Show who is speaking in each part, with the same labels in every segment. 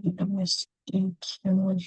Speaker 1: Made a mistake here.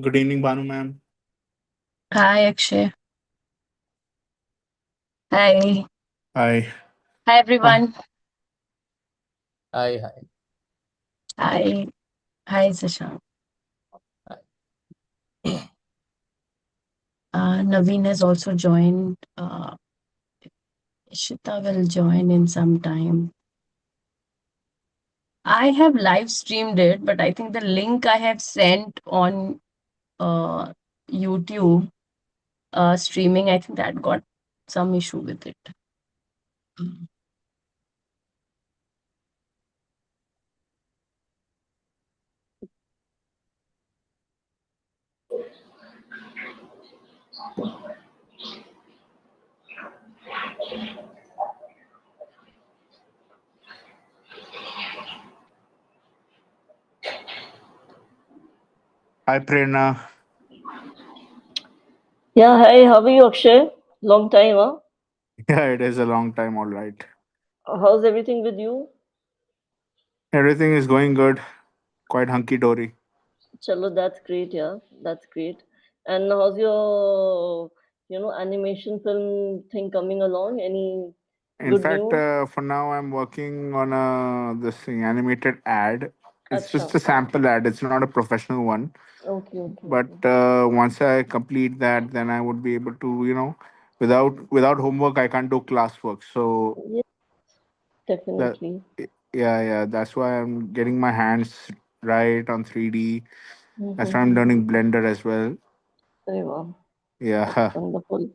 Speaker 2: Good evening, Banu ma'am.
Speaker 1: Hi, Akshay. Hi.
Speaker 2: Hi.
Speaker 1: Hi,
Speaker 2: Ah,
Speaker 1: everyone.
Speaker 3: Hi, hi.
Speaker 1: Hi. Hi, Sasha. Navin has also joined. Ishita will join in some time. I have live streamed it, but I think the link I have sent on uh, YouTube streaming, I think that got some issue with it. Mm.
Speaker 2: hi, Prerna.
Speaker 4: Yeah, hi, how are you, Akshay? Long time, huh?
Speaker 2: Yeah, it is a long time, all right.
Speaker 4: How's everything with you?
Speaker 2: Everything is going good, quite hunky dory.
Speaker 4: Chalo, that's great, yeah, that's great. And how's your, animation film thing coming along? Any
Speaker 2: In
Speaker 4: good
Speaker 2: fact,
Speaker 4: news?
Speaker 2: for now, I'm working on a this thing, animated ad. It's
Speaker 4: Acha.
Speaker 2: just a sample ad. It's not a professional one.
Speaker 4: Okay, okay,
Speaker 2: But
Speaker 4: okay.
Speaker 2: once I complete that, then I would be able to, without homework, I can't do classwork. So
Speaker 4: Yeah,
Speaker 2: that,
Speaker 4: definitely.
Speaker 2: yeah, yeah, that's why I'm getting my hands right on 3D. That's why I'm
Speaker 4: Mm-hmm.
Speaker 2: learning Blender as well.
Speaker 4: Wow, that's
Speaker 2: Yeah,
Speaker 4: wonderful.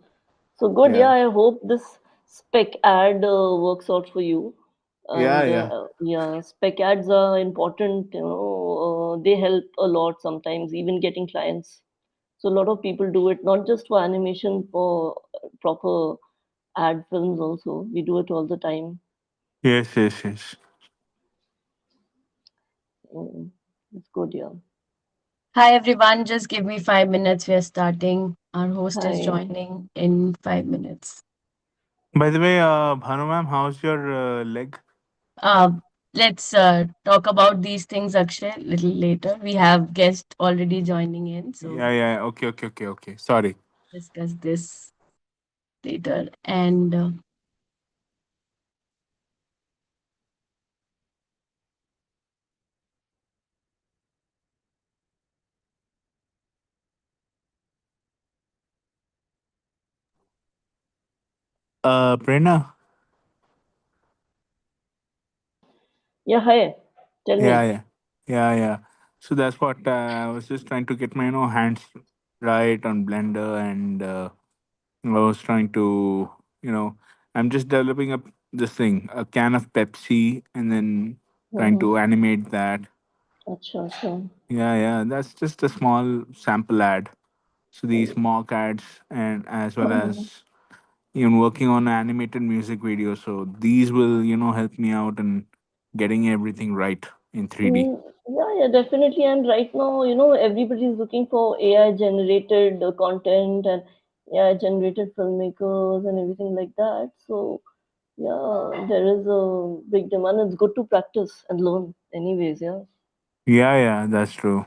Speaker 4: So good, yeah.
Speaker 2: yeah,
Speaker 4: I hope this spec ad works out for you.
Speaker 2: yeah,
Speaker 4: And
Speaker 2: yeah.
Speaker 4: yeah, spec ads are important. They help a lot sometimes, even getting clients. So a lot of people do it, not just for animation, for proper ad films also. We do it all the time.
Speaker 2: Yes, yes, yes.
Speaker 4: Mm, it's good, yeah.
Speaker 1: Hi, everyone. Just give me 5 minutes. We are starting. Our host is
Speaker 4: Hi.
Speaker 1: joining in 5 minutes.
Speaker 2: By the way, Bhanu ma'am, how's your leg?
Speaker 1: Uh, let's talk about these things, Akshay, a little later. We have guests already joining in, so
Speaker 2: Yeah, yeah. Okay, okay, okay, okay. Sorry.
Speaker 1: discuss this later. And
Speaker 2: Prerna.
Speaker 4: Yeah, hi. Tell
Speaker 2: Yeah,
Speaker 4: me.
Speaker 2: yeah, yeah, yeah. So that's what I was just trying to get my hands right on Blender, and I was trying to you know I'm just developing this thing, a can of Pepsi, and then trying
Speaker 4: Mm-hmm.
Speaker 2: to animate that.
Speaker 4: Acha, acha.
Speaker 2: Yeah, yeah. That's just a small sample ad. So these mock ads, and as well
Speaker 4: Mm-hmm.
Speaker 2: as even working on animated music videos. So these will help me out in getting everything right in 3D.
Speaker 4: Yeah, yeah, definitely. And right now, everybody's looking for AI generated content and AI generated filmmakers and everything like that. So, yeah, there is a big demand. It's good to practice and learn, anyways. Yeah.
Speaker 2: Yeah, yeah, that's true.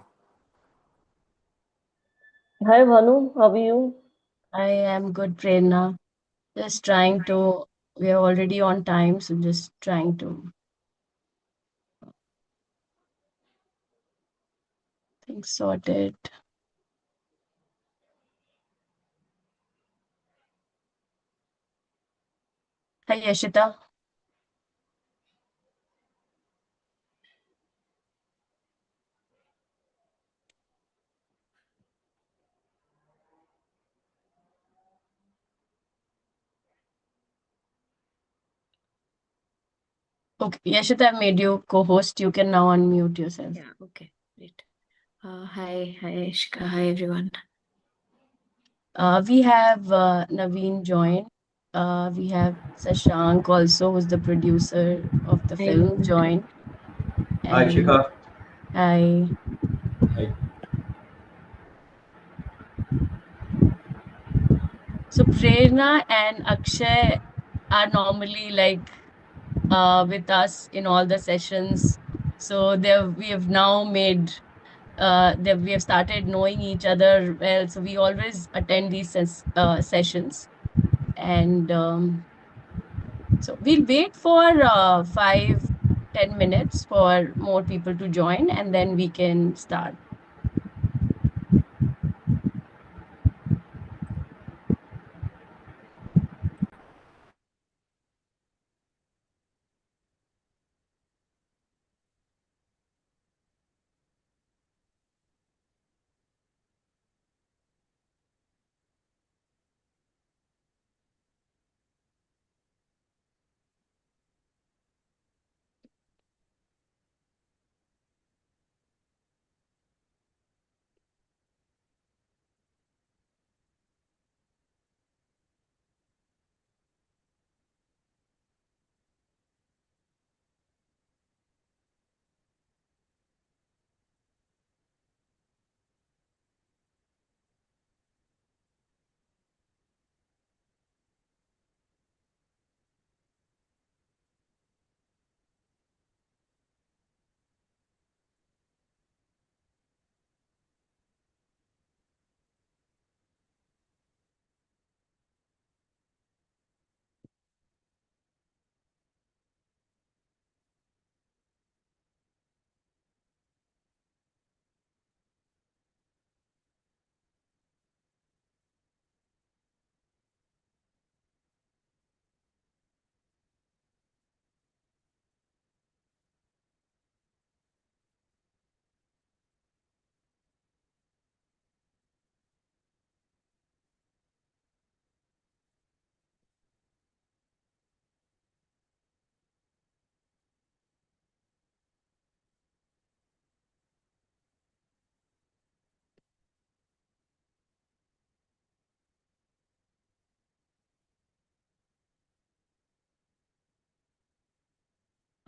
Speaker 4: Hi, Bhanu. How are you?
Speaker 1: I am good, Prerna. Just trying to, we are already on time, so just trying to things sorted. Hi, Yashita. Okay, Yashita, I've made you co-host. You can now unmute yourself.
Speaker 5: Yeah, okay, great. Hi, Ishka, hi everyone.
Speaker 1: We have Naveen joined. We have Sashank also, who's the producer of the
Speaker 5: Hi,
Speaker 1: film,
Speaker 5: everyone.
Speaker 1: joined.
Speaker 6: Hi,
Speaker 1: And
Speaker 6: Shikha.
Speaker 1: I
Speaker 6: Hi.
Speaker 1: so Prerna and Akshay are normally like with us in all the sessions. So we have now made we have started knowing each other well. So we always attend these sessions, and so we'll wait for 5-10 minutes for more people to join, and then we can start.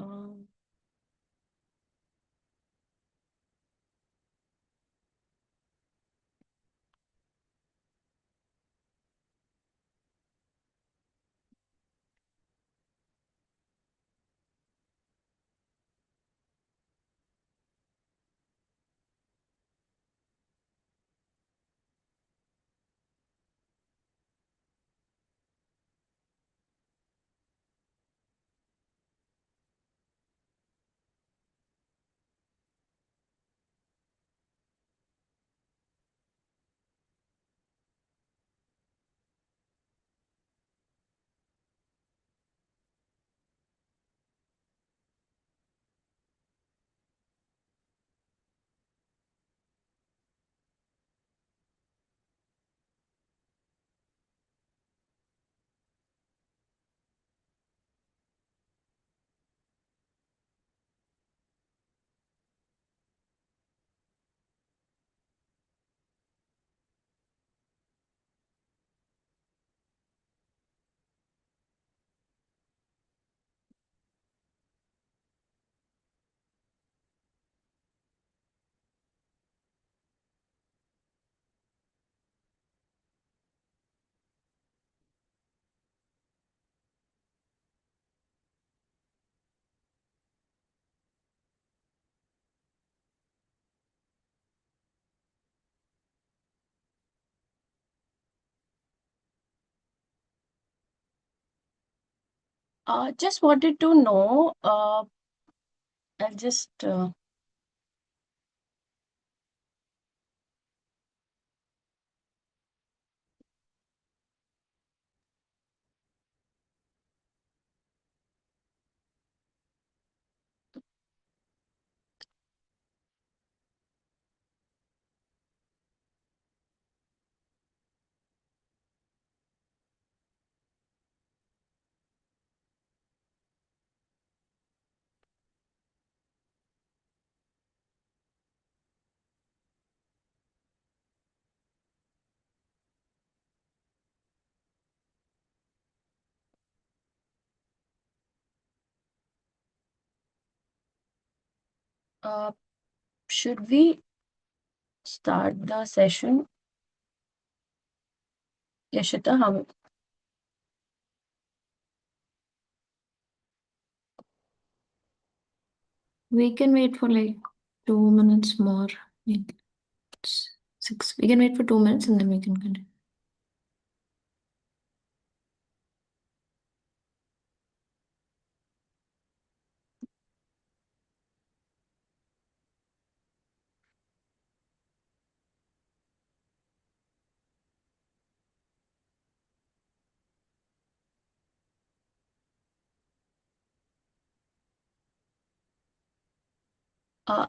Speaker 1: Um, just wanted to know. I'll just Uh, should we start the session? Yashita, how?
Speaker 5: We can wait for like 2 minutes more. Like, it's 6. We can wait for 2 minutes and then we can continue.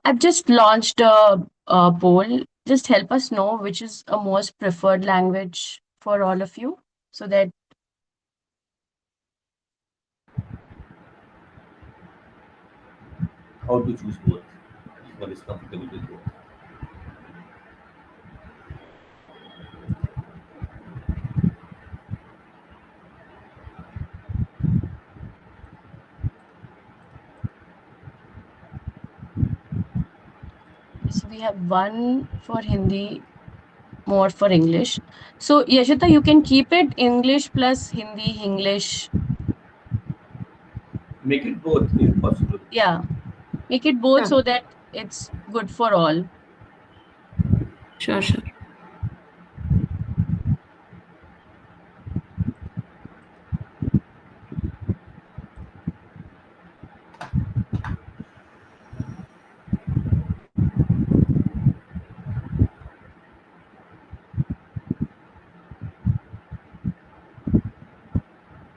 Speaker 1: I've just launched a poll. Just help us know which is a most preferred language for all of you, so that
Speaker 6: How to choose both? One is comfortable with both.
Speaker 1: so we have one for Hindi, more for English. So Yashita, you can keep it English plus Hindi, English.
Speaker 6: Make it both if possible.
Speaker 1: Yeah, make it both
Speaker 5: Sure.
Speaker 1: so that it's good for all.
Speaker 5: Sure, sure.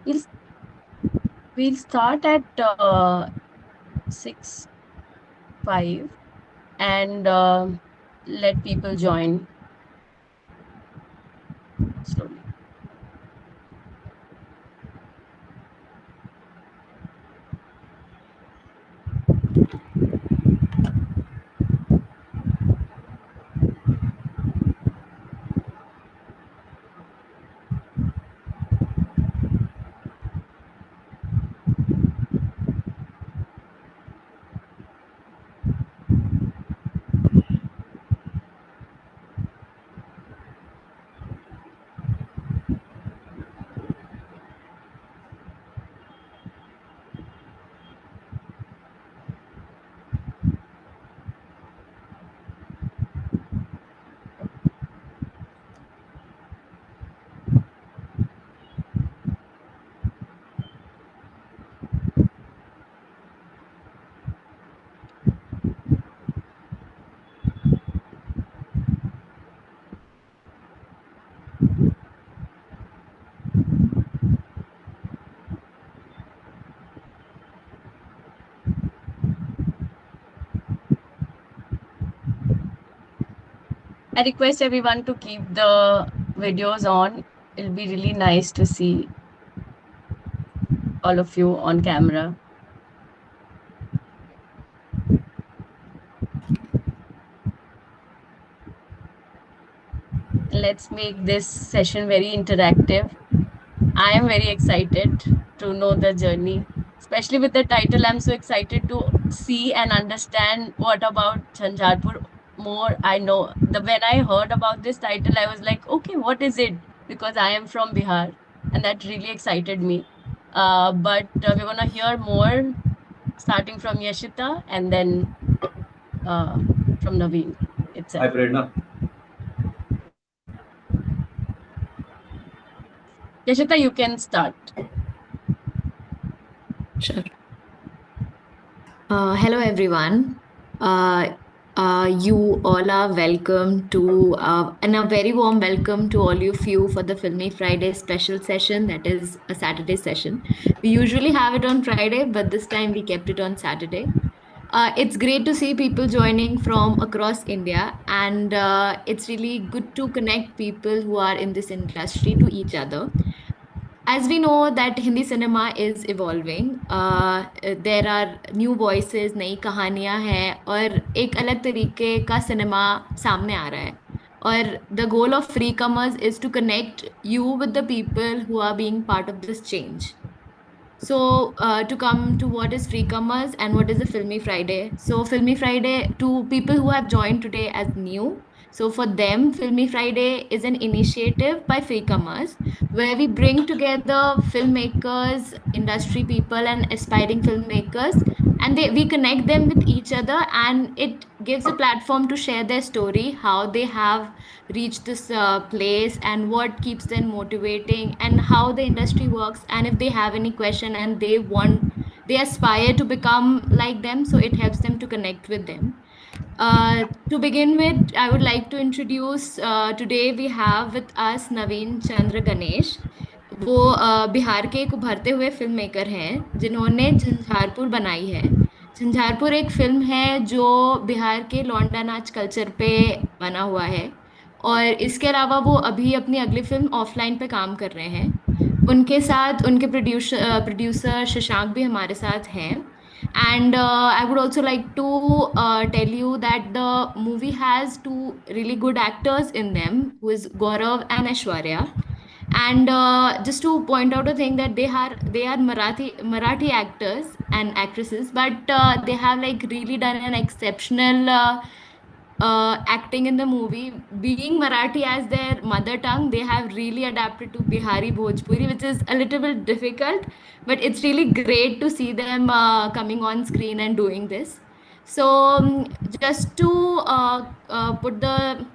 Speaker 1: We'll we'll start at 6:05 and let people join slowly. I request everyone to keep the videos on. It'll be really nice to see all of you on camera. Let's make this session very interactive. I am very excited to know the journey, especially with the title. I'm so excited to see and understand what about Jhanjhaarpur more. I know the when I heard about this title, I was like, okay, what is it? Because I am from Bihar, and that really excited me. But we're gonna hear more starting from Yashita and then uh, from Navin
Speaker 6: Hi,
Speaker 1: itself.
Speaker 6: Prerna.
Speaker 1: Yashita, you can start.
Speaker 5: Sure. Hello, everyone. Uh, you all are welcome to, and a very warm welcome to all of you for the Filmy Friday special session. That is a Saturday session. We usually have it on Friday, but this time we kept it on Saturday. It's great to see people joining from across India, and it's really good to connect people who are in this industry to each other. As we know that Hindi cinema is evolving, there are new voices, नई कहानियां हैं और एक अलग तरीके का cinema सामने आ रहा है. और the goal of Freecomers is to connect you with the people who are being part of this change. So, to come to what is Freecomers and what is the Filmy Friday. So, Filmy Friday, to people who have joined today as new. So, for them, Filmy Friday is an initiative by Freecomers where we bring together filmmakers, industry people, and aspiring filmmakers, and we connect them with each other, and it gives a platform to share their story, how they have reached this place, and what keeps them motivating, and how the industry works, and if they have any question and they aspire to become like them, so it helps them to connect with them. To begin with, I would like to introduce, today we have with us Navin, Chandra, Ganesh. वो बिहार के एक उभरते हुए film maker हैं जिन्होंने झंझारपुर बनाई है। झंझारपुर एक फिल्म है जो बिहार के लौंडा नाच कल्चर पे बना हुआ है, और इसके अलावा वो अभी अपनी अगली फिल्म ऑफलाइन पे काम कर रहे हैं। उनके साथ उनके प्रोड्यूसर शशांक भी हमारे साथ हैं। And I would also like to tell you that the movie has two really good actors in them, who is Gaurav and Aishwarya. And just to point out a thing that they are Marathi actors and actresses, but they have like really done an exceptional acting in the movie. Being Marathi as their mother tongue, they have really adapted to Bihari Bhojpuri, which is a little bit difficult, but it's really great to see them coming on screen and doing this. So, just to put the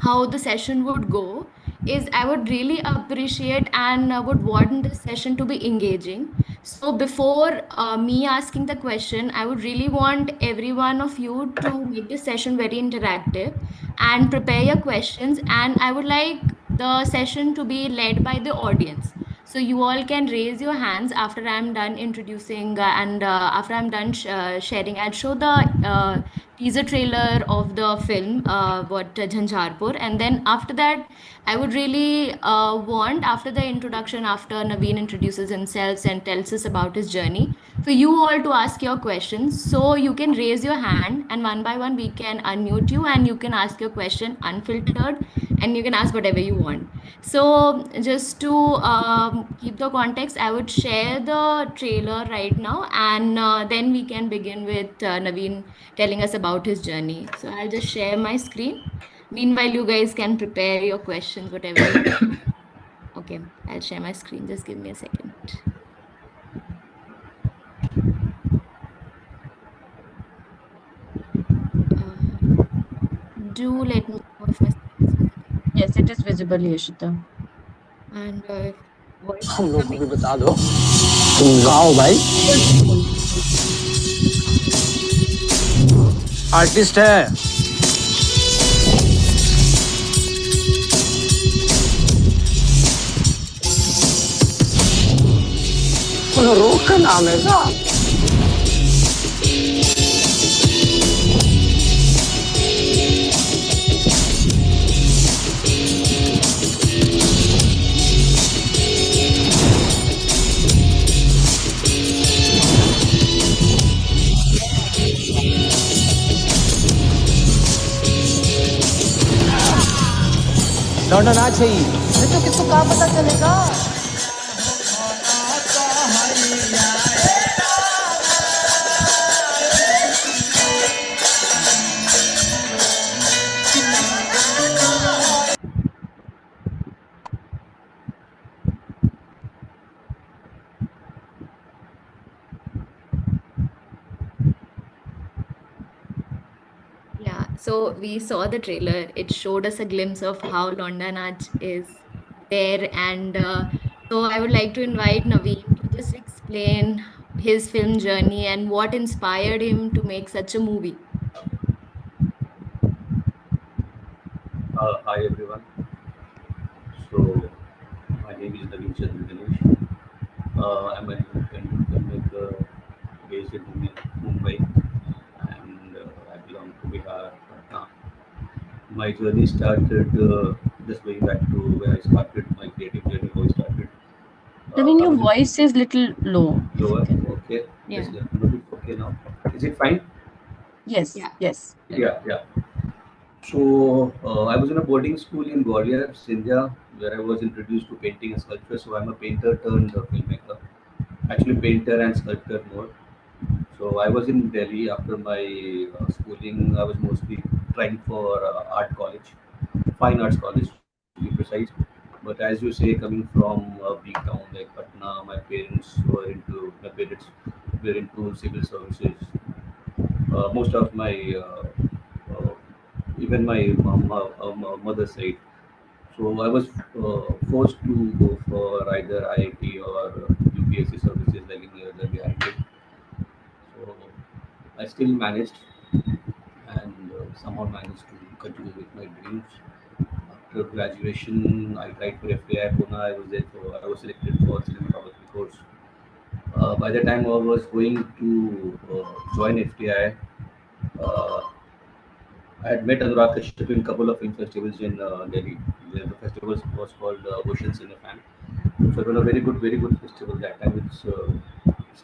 Speaker 5: how the session would go is I would really appreciate and would want this session to be engaging. So before me asking the question, I would really want every one of you to make this session very interactive and prepare your questions. And I would like the session to be led by the audience. So you all can raise your hands after I'm done introducing and after I'm done sharing. I'll show the teaser trailer of the film, what Jhanjhaarpur, and then after that, I would really want after the introduction, after Naveen introduces himself and tells us about his journey, for you all to ask your questions. So you can raise your hand, and one by one we can unmute you, and you can ask your question unfiltered, and you can ask whatever you want. So, just to keep the context, I would share the trailer right now, and then we can begin with Naveen telling us about his journey. So, I'll just share my screen. Meanwhile, you guys can prepare your questions, whatever you want. Okay, I'll share my screen. Just give me a second. Do let me know if my screen is visible.
Speaker 1: Yes, it is visible, Yashita.
Speaker 5: And if voice
Speaker 7: हम
Speaker 5: is
Speaker 7: लोग को
Speaker 5: coming.
Speaker 7: भी बता दो तुम गाओ भाई artist है रोक का नाम है साहब लौंडा नाच है ये तो किसको कहाँ पता चलेगा
Speaker 5: Yeah, so we saw the trailer. It showed us a glimpse of how Londa Nach is there. And so I would like to invite Naveen to just explain his film journey and what inspired him to make such a movie.
Speaker 6: Hi everyone. So my name is Navin Ganesh. I'm an independent filmmaker based in Mumbai, and I belong to Bihar. Patna. My journey started just going back to where I started my creative journey. How I started.
Speaker 1: Naveen,
Speaker 6: I
Speaker 1: your
Speaker 6: was
Speaker 1: voice is little low. If you
Speaker 6: lower.
Speaker 1: can.
Speaker 6: Okay,
Speaker 5: Yeah.
Speaker 6: okay now. Is it fine?
Speaker 1: Yes,
Speaker 5: Yeah.
Speaker 1: yes.
Speaker 6: Yeah. So I was in a boarding school in Gwalior, India, where I was introduced to painting and sculpture. So I'm a painter turned filmmaker. actually painter and sculptor more. So I was in Delhi after my schooling. I was mostly trying for art college, fine arts college to be precise. But as you say, coming from a big town like Patna, my parents were into civil services. Most of my uh, even my mother's side. So I was forced to go for either IIT or UPSC services like in the other guaranteed. So I still managed and somehow managed to continue with my dreams. After graduation, I tried for FAI Pune. I was selected for cinematography course. By the time I was going to join FTI, uh, I had met Anurag Kashyap in a couple of film festivals in Delhi. The festival was called Ocean Cinefan. So it was a very good festival. That time it's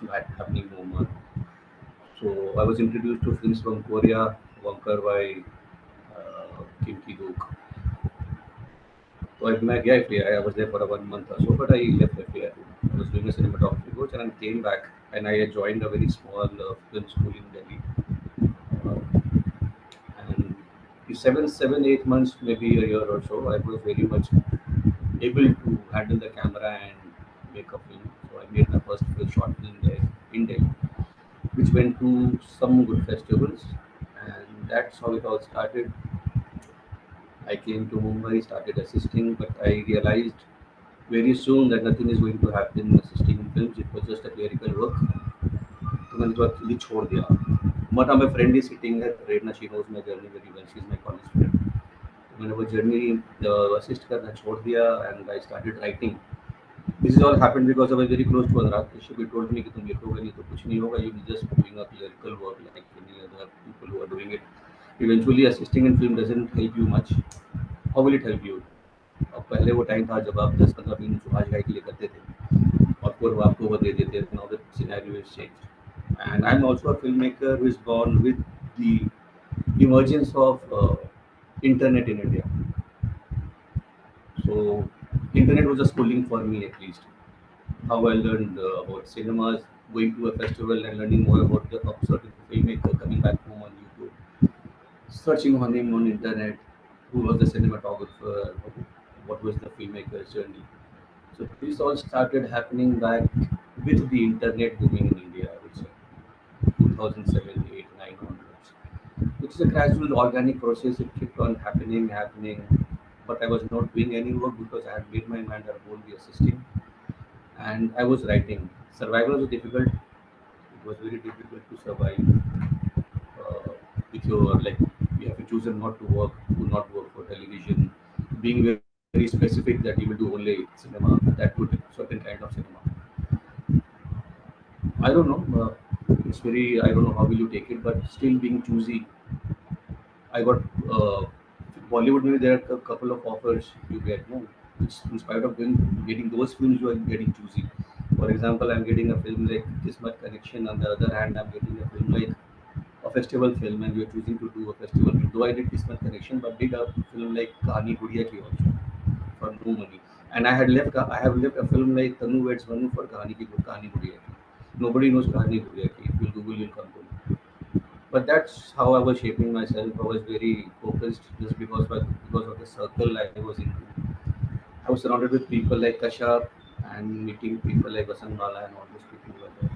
Speaker 6: not happening no more. So I was introduced to films from Korea, Wonker by Kim Ki-duk. So I met FTI. I was there for a 1 month or so, but I left FTI. I was doing a cinematography course and I came back and I joined a very small film school in Delhi. And the 8 months, maybe a year or so, I was very much able to handle the camera and make a film. So I made my first short film there in Delhi, which went to some good festivals, and that's how it all started. I came to Mumbai, started assisting, but I realized very soon that nothing is going to happen assisting in films. It was just a clerical work. तो मैंने तो actually छोड़ दिया. But my friend is sitting here, Redna, she knows my journey very well. She's my college friend. मैंने वो journey assist करना छोड़ दिया and I started writing. This is all happened because I was very close to Anurag Kashyap. He told me कि तुम लिखोगे नहीं तो कुछ नहीं होगा. You'll be just doing a clerical work like any other people who are doing it. Eventually, assisting in film doesn't help you much. How will it help you? अब पहले वो टाइम था जब आप 10-15 मिनट सुभाष घाई के लिए करते थे और फिर वो आपको वो दे देते थे. Now the scenario is changed. And I'm also a filmmaker who is born with the emergence of internet in India. So internet was a schooling for me at least. How I learned about cinemas, going to a festival and learning more about the certain filmmaker, coming back home on YouTube, searching on him on internet, who was the cinematographer, what was the filmmaker's journey. So this all started happening back with the internet booming in India, I would say, 2007, 8, 9 onwards. Which is a gradual organic process. It kept on happening, but I was not doing any work because I had made my mind I won't be assisting, and I was writing. Survival was difficult. It was very difficult to survive with your like you have to choose not to work, to not work for television, being very specific that you will do only cinema, that would certain kind of cinema. I don't know. It's very I don't know how will you take it, but still being choosy. I got Bollywood. Maybe there are a couple of offers you get. No, it's in spite of getting those films, you are getting choosy. For example, I'm getting a film like Kismet Connection. On the other hand, I'm getting a film like a festival film, and we are choosing to do a festival film. Though I did Kismet Connection, but did a film like Kahani Gudiya Ki also for no money. And I have left a film like Tanu Weds Manu for Kahani Gudiya Ki. Nobody knows Kahani Gudiya Ki. If you Google, you'll come to know. But that's how I was shaping myself. I was very focused just because of the circle I was into. I was surrounded with people like Kashyap and meeting people like Vasant Bala and all those people were there.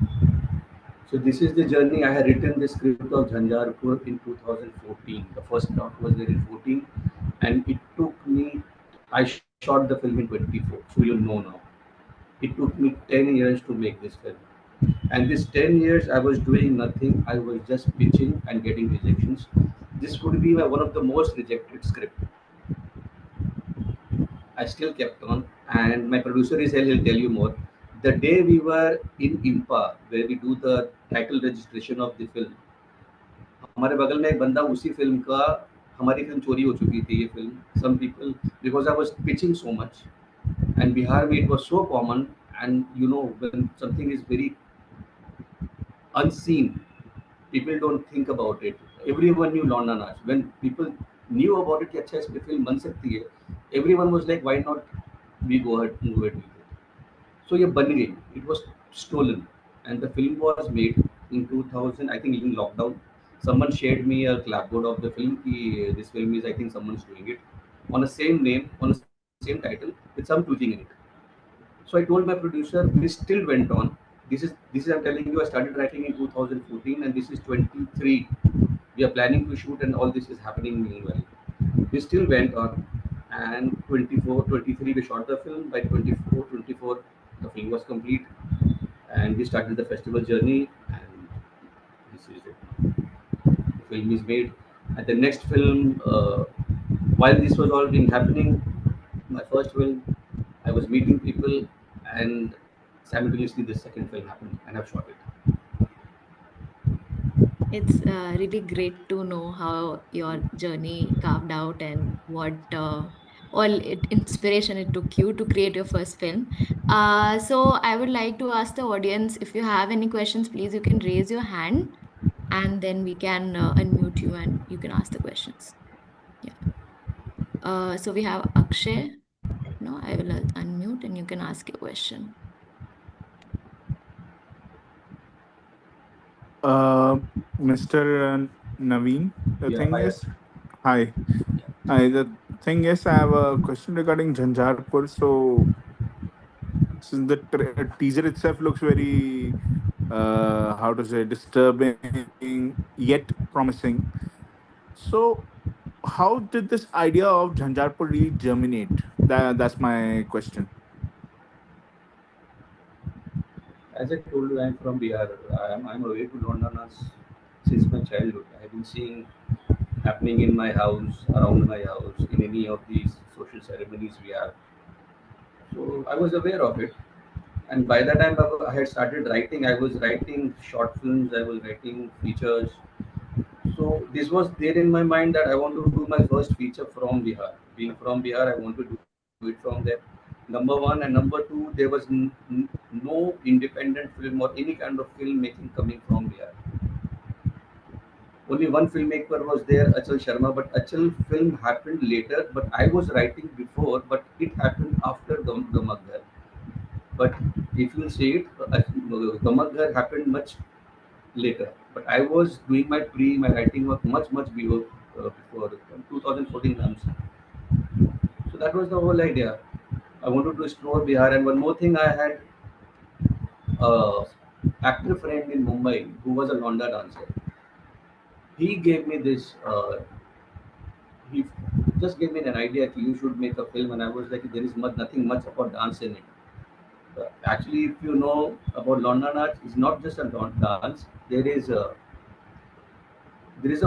Speaker 6: So this is the journey. I had written the script of Jhanjhaarpur in 2014. The first draft was there in 14, and it took me. I shot the film in 24, so you know now. It took me 10 years to make this film. And this 10 years, I was doing nothing. I was just pitching and getting rejections. This would be one of the most rejected script. I still kept on. And my producer is here, he'll tell you more. The day we were in IMPA, where we do the title registration of the film, हमारे बगल में एक बंदा उसी film का हमारी film चोरी हो चुकी थी ये film some people because I was pitching so much and Bihar में it was so common and you know when something is very unseen people don't think about it. Everyone knew Lorna Nash. When people knew about it कि अच्छा इस पे film बन सकती है, everyone was like, why not we go ahead with it? So ये बन गई. It was stolen. And the film was made in 2000, I think, in lockdown. Someone shared me a clapboard of the film. This film is, I think, someone's doing it on the same name, on the same title, with some tweaking in it. So I told my producer, this still went on. This is I'm telling you, I started writing in 2014, and this is 23. We are planning to shoot, and all this is happening meanwhile. We still went on, and 24, 23 we shot the film. By 24, 24 the film was complete, and we started the festival journey, and this is it. The film is made, and the next film, while this was all being happening, my first film, I was meeting people, and simultaneously the second film happened, and I've shot it.
Speaker 5: It's really great to know how your journey carved out and what inspiration it took you to create your first film. So I would like to ask the audience if you have any questions, please you can raise your hand and then we can unmute you and you can ask the questions. Yeah. So we have Akshay. No, I will unmute and you can ask your question.
Speaker 2: Uh, Mr. Naveen, the
Speaker 6: Yeah,
Speaker 2: thing
Speaker 6: I,
Speaker 2: is, hi. Hi, the thing is, I have a question regarding Jhanjhaarpur. So, since the teaser itself looks very, how to say, disturbing yet promising. So, how did this idea of Jhanjhaarpur really germinate? That's my question.
Speaker 6: as I told you, I'm from Bihar. I'm away to London since my childhood. I've been seeing happening in my house, around my house, in any of these social ceremonies we have. So I was aware of it, and by the time I had started writing, I was writing short films, I was writing features. So this was there in my mind that I want to do my first feature from Bihar. Being from Bihar, I want to do it from there. Number one, and number two, there was no independent film or any kind of filmmaking coming from Bihar. Only one filmmaker was there, Achal Sharma, but Achal film happened later. But I was writing before, but it happened after Gamaghar. But if you see it, Gamaghar happened much later. But I was doing my writing was much before 2014 comes. So that was the whole idea. I wanted to explore Bihar, and one more thing, I had a actor friend in Mumbai who was a Londa dancer. He gave me this. He just gave me an idea that you should make a film, and I was like, there is nothing much about dance in it. Actually, if you know about London art, it's not just a dance. There is a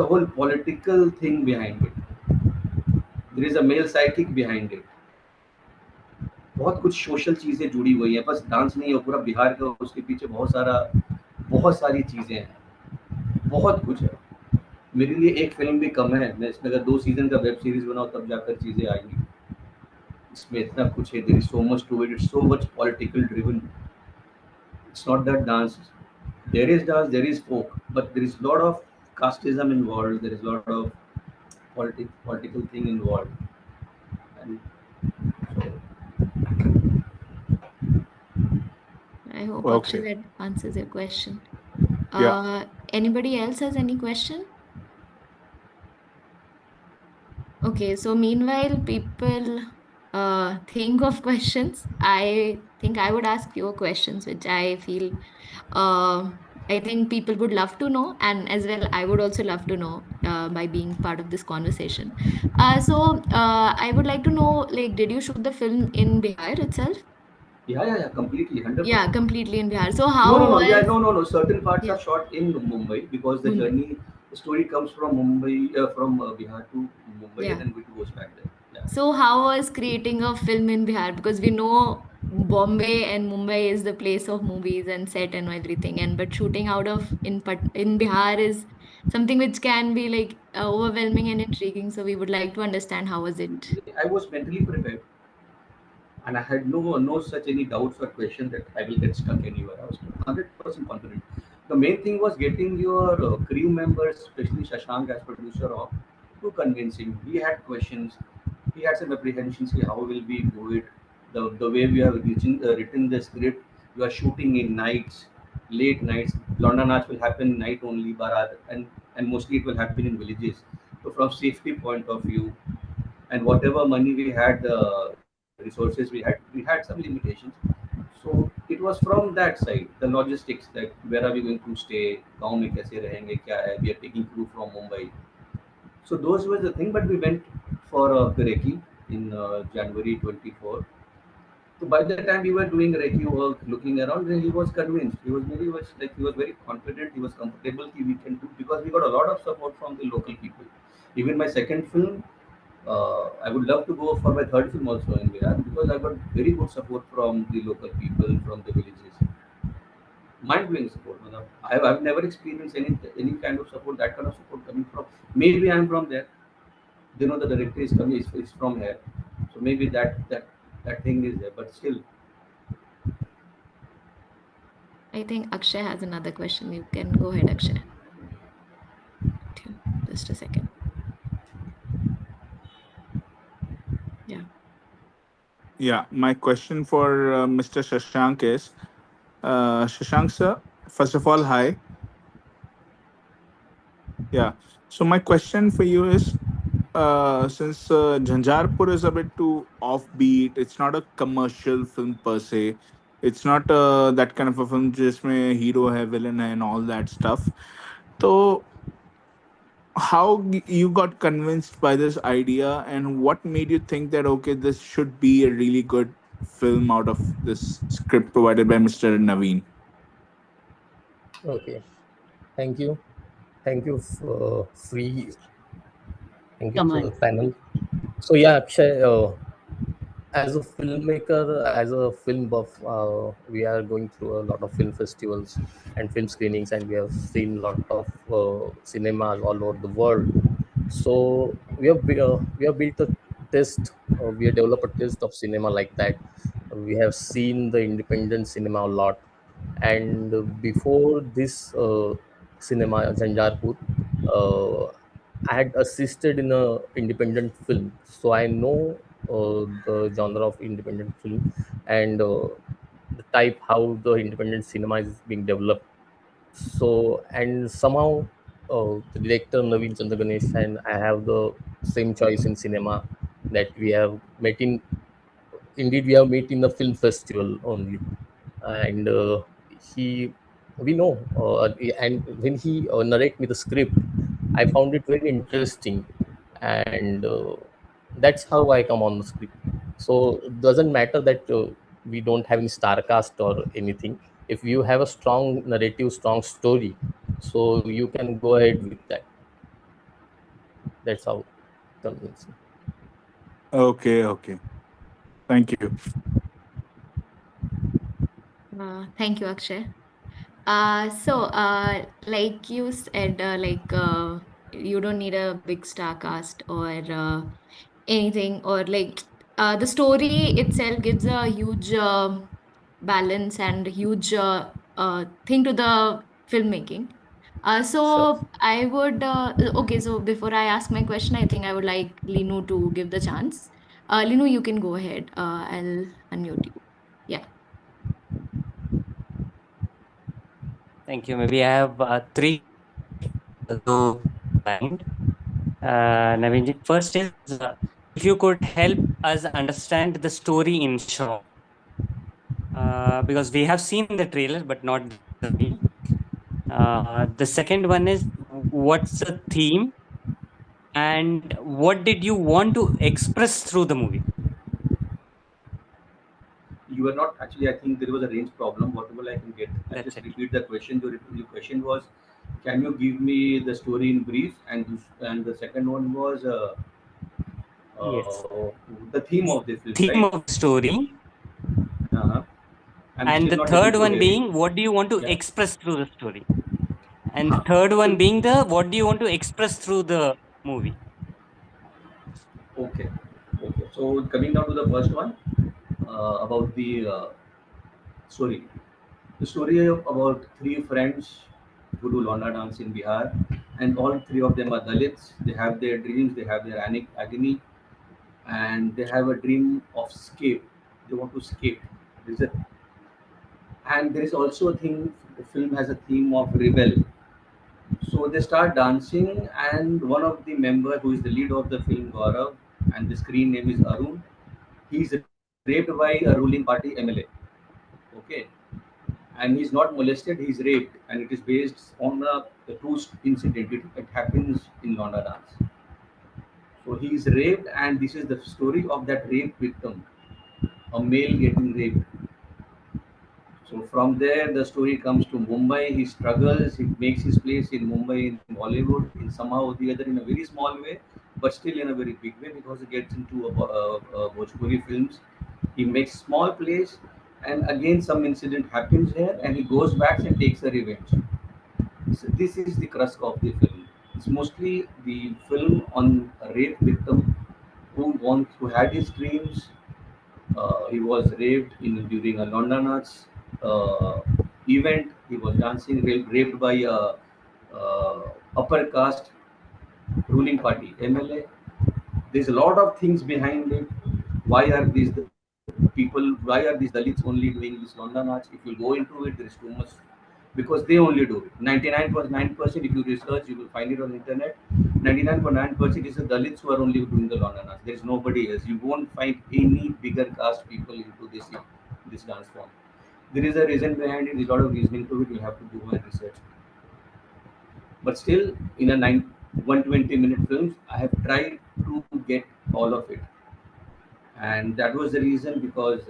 Speaker 6: whole political thing behind it. There is a male psychic behind it. बहुत कुछ social चीजें जुड़ी हुई हैं, बस dance नहीं है, पूरा बिहार का उसके पीछे बहुत सारी चीजें हैं, बहुत कुछ है. मेरे लिए एक फिल्म भी कम है. मैं इसमें अगर 2 सीजन का वेब सीरीज बनाऊं तब जाकर चीजें आएंगी. इसमें इतना कुछ है. There is so much to it. It's so much political driven. It's not that dance. Dance, there is folk, but there is a lot of casteism involved. There is a lot of political thing involved, and so
Speaker 5: I hope Akshay
Speaker 2: Okay.
Speaker 5: that answers your question.
Speaker 2: Yeah.
Speaker 5: Anybody else has any question? Okay, so meanwhile, people think of questions. I think I would ask fewer questions, which I feel I think people would love to know, and as well, I would also love to know by being part of this conversation. I would like to know, like, did you shoot the film in Bihar itself?
Speaker 6: yeah, completely,
Speaker 5: Yeah,
Speaker 6: 100%.
Speaker 5: completely in Bihar. So
Speaker 6: No,
Speaker 5: how
Speaker 6: no, no, yeah,
Speaker 5: was
Speaker 6: no. Certain parts
Speaker 5: yeah
Speaker 6: are shot in Mumbai because
Speaker 5: Mumbai?
Speaker 6: the story comes from Mumbai, from Bihar to Mumbai, and
Speaker 5: Yeah.
Speaker 6: then it goes back there. Yeah.
Speaker 5: So how was creating a film in Bihar? Because we know Bombay and Mumbai is the place of movies and set and everything, and but shooting out of in Bihar is something which can be like overwhelming and intriguing. So we would like to understand how was it?
Speaker 6: I was mentally prepared, and I had no such any doubts or questions that I will get stuck anywhere. I was 100% confident. The main thing was getting your crew members, especially Shashank as producer, of to convince him. He had questions. He had some apprehensions. How will we do it? The way we have written the script. You are shooting in nights, late nights. London Arch will happen night only, Barat, and mostly it will happen in villages. So from safety point of view, and whatever money we had, resources we had some limitations. So it was from that side, the logistics, like where are we going to stay, गाँव में कैसे रहेंगे, क्या है, we are taking crew from Mumbai. So those were the thing, but we went for Recce in January 24. So by the time we were doing Recce work, looking around, then he was convinced. He was very confident. He was comfortable. We can do, because we got a lot of support from the local people. Even my second film, I would love to go for my third film also in Virar, because I got very good support from the local people, from the villages. Mind blowing support. Matlab, I've never experienced any kind of support, that kind of support coming from. Maybe I'm from there. They know the director is coming is from here, so maybe that thing is there. But still,
Speaker 5: I think Akshay has another question. You can go ahead, Akshay. Just a second. Yeah.
Speaker 2: Yeah, my question for Mr. Shashank is, Shashank sir, first of all, hi. Yeah. So my question for you is, since Jhanjhaarpur is a bit too offbeat, it's not a commercial film per se. It's not that kind of a film जिसमें hero है, villain है, and all that stuff. So how you got convinced by this idea, and what made you think that okay, this should be a really good film out of this script provided by Mr. Naveen?
Speaker 3: Okay. Thank you. Thank you for free. Thank you
Speaker 1: Come
Speaker 3: for
Speaker 1: on.
Speaker 3: the panel. So yeah, Akshay, as a filmmaker, as a film buff, we are going through a lot of film festivals and film screenings, and we have seen a lot of cinemas all over the world. So we have built a test. We have developed a taste of cinema like that. We have seen the independent cinema a lot, and before this cinema, Jhanjhaarpur, uh, I had assisted in a independent film, so I know the genre of independent film and the type how the independent cinema is being developed. So and somehow the director Navin Chandra Ganesh and I have the same choice in cinema that we have met in. Indeed, we have met in the film festival only, and he we know and when he narrate me the script, I found it very interesting, and that's how I come on the script. So it doesn't matter that we don't have any star cast or anything. If you have a strong narrative, strong story, so you can go ahead with that. That's how convince me.
Speaker 2: Okay, okay. Thank you.
Speaker 5: Thank you, Akshay. Like you said, you don't need a big star cast or anything, or the story itself gives a huge balance and huge thing to the filmmaking.
Speaker 3: Sure.
Speaker 5: So I would okay. So before I ask my question, I think I would like Linu to give the chance. Linu, you can go ahead. I'll unmute you. Yeah.
Speaker 8: Thank you. Maybe I have three questions, though aligned. Navinji, first is if you could help us understand the story in short, because we have seen the trailer but not the story. The second one is what's the theme and what did you want to express through the movie?
Speaker 6: you were not actually. I think there was a range problem. Whatever I can get, I
Speaker 8: That's
Speaker 6: just
Speaker 8: it.
Speaker 6: repeat the question. Your question was, can you give me the story in brief? And the second one was
Speaker 8: Yes.
Speaker 6: the theme of the film,
Speaker 8: Theme
Speaker 6: right?
Speaker 8: of the story.
Speaker 6: Uh-huh. I'm
Speaker 8: And
Speaker 6: still
Speaker 8: the
Speaker 6: not able
Speaker 8: third
Speaker 6: to
Speaker 8: one
Speaker 6: hear you.
Speaker 8: being what do you want to
Speaker 6: Yeah.
Speaker 8: express through the story? And the third
Speaker 6: So
Speaker 8: one being the what do you want to express through the movie?
Speaker 6: okay, okay. So coming down to the first one, about the story. The story about three friends who do Londa dance in Bihar, and all three of them are Dalits. They have their dreams, they have their agony, and they have a dream of escape. They want to escape. Is it? And there is also a thing, the film has a theme of rebel. So they start dancing, and one of the member who is the lead of the film, Gaurav, and the screen name is Arun. He's raped by a ruling party MLA. Okay, and he's not molested; he's raped, and it is based on the true incident. It happens in Londa dance. So he is raped, and this is the story of that rape victim, a male getting raped. So from there, the story comes to Mumbai. He struggles. He makes his place in Mumbai, in Bollywood, in somehow or the other, in a very small way, but still in a very big way because he gets into Bhojpuri films. He makes small place, and again some incident happens here, and he goes back and takes a revenge. So this is the crux of the film. It's mostly the film on a rape victim who had his dreams. He was raped during a London Arts event. He was dancing, raped by a upper caste ruling party MLA. There's a lot of things behind it. Why are these the people? Why are these Dalits only doing this London Arts? If you go into it, there is too much because they only do it. 99.9%, if you research, you will find it on internet. 99.9% is the Dalits who are only doing the London Arts. There is nobody else. You won't find any bigger caste people into this dance form. There is a reason behind it. There's a lot of reasoning to it. You have to do and research. But still, in a 120-minute films, I have tried to get all of it, and that was the reason because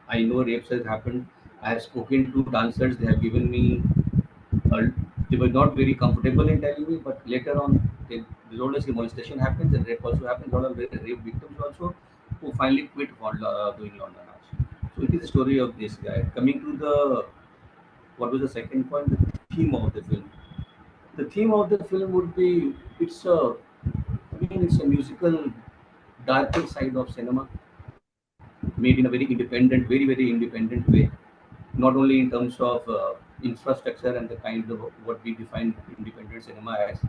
Speaker 6: I know rapes has happened. I have spoken to dancers. They have given me. Uh, they were not very comfortable in telling me, but later on, they told us molestation happens and rape also happens. A lot of rape victims also who finally quit for doing London Arts. So it is the story of this guy. Coming to the what was the second point? The theme of the film. The theme of the film would be it's a musical darker side of cinema made in a very independent, very independent way. Not only in terms of infrastructure and the kind of what we define independent cinema as,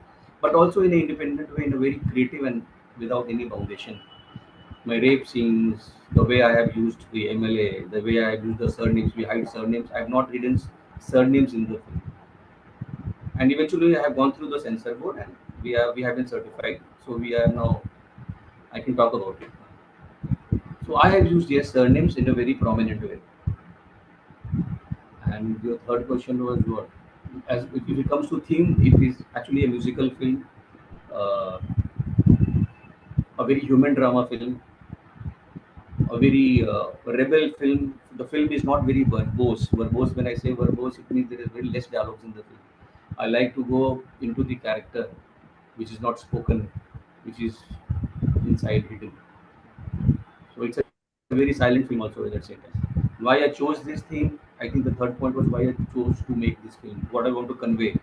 Speaker 6: but also in an independent way, in a very creative and without any foundation. My rape scenes, the way I have used the MLA, the way I have used the surnames, we hide surnames. I have not hidden surnames in the film, and eventually I have gone through the censor board, and we have been certified. So we are now. I can talk about it. So I have used yes surnames in a very prominent way. And your third question was what? As if it comes to theme, it is actually a musical film, uh, a very human drama film, a very rebel film. The film is not very verbose. Verbose, when I say verbose, it means there is very less dialogues in the film. I like to go into the character, which is not spoken, which is inside hidden. So it's a very silent film also at that same time. Why I chose this theme, I think the third point was why I chose to make this film. What I want to convey.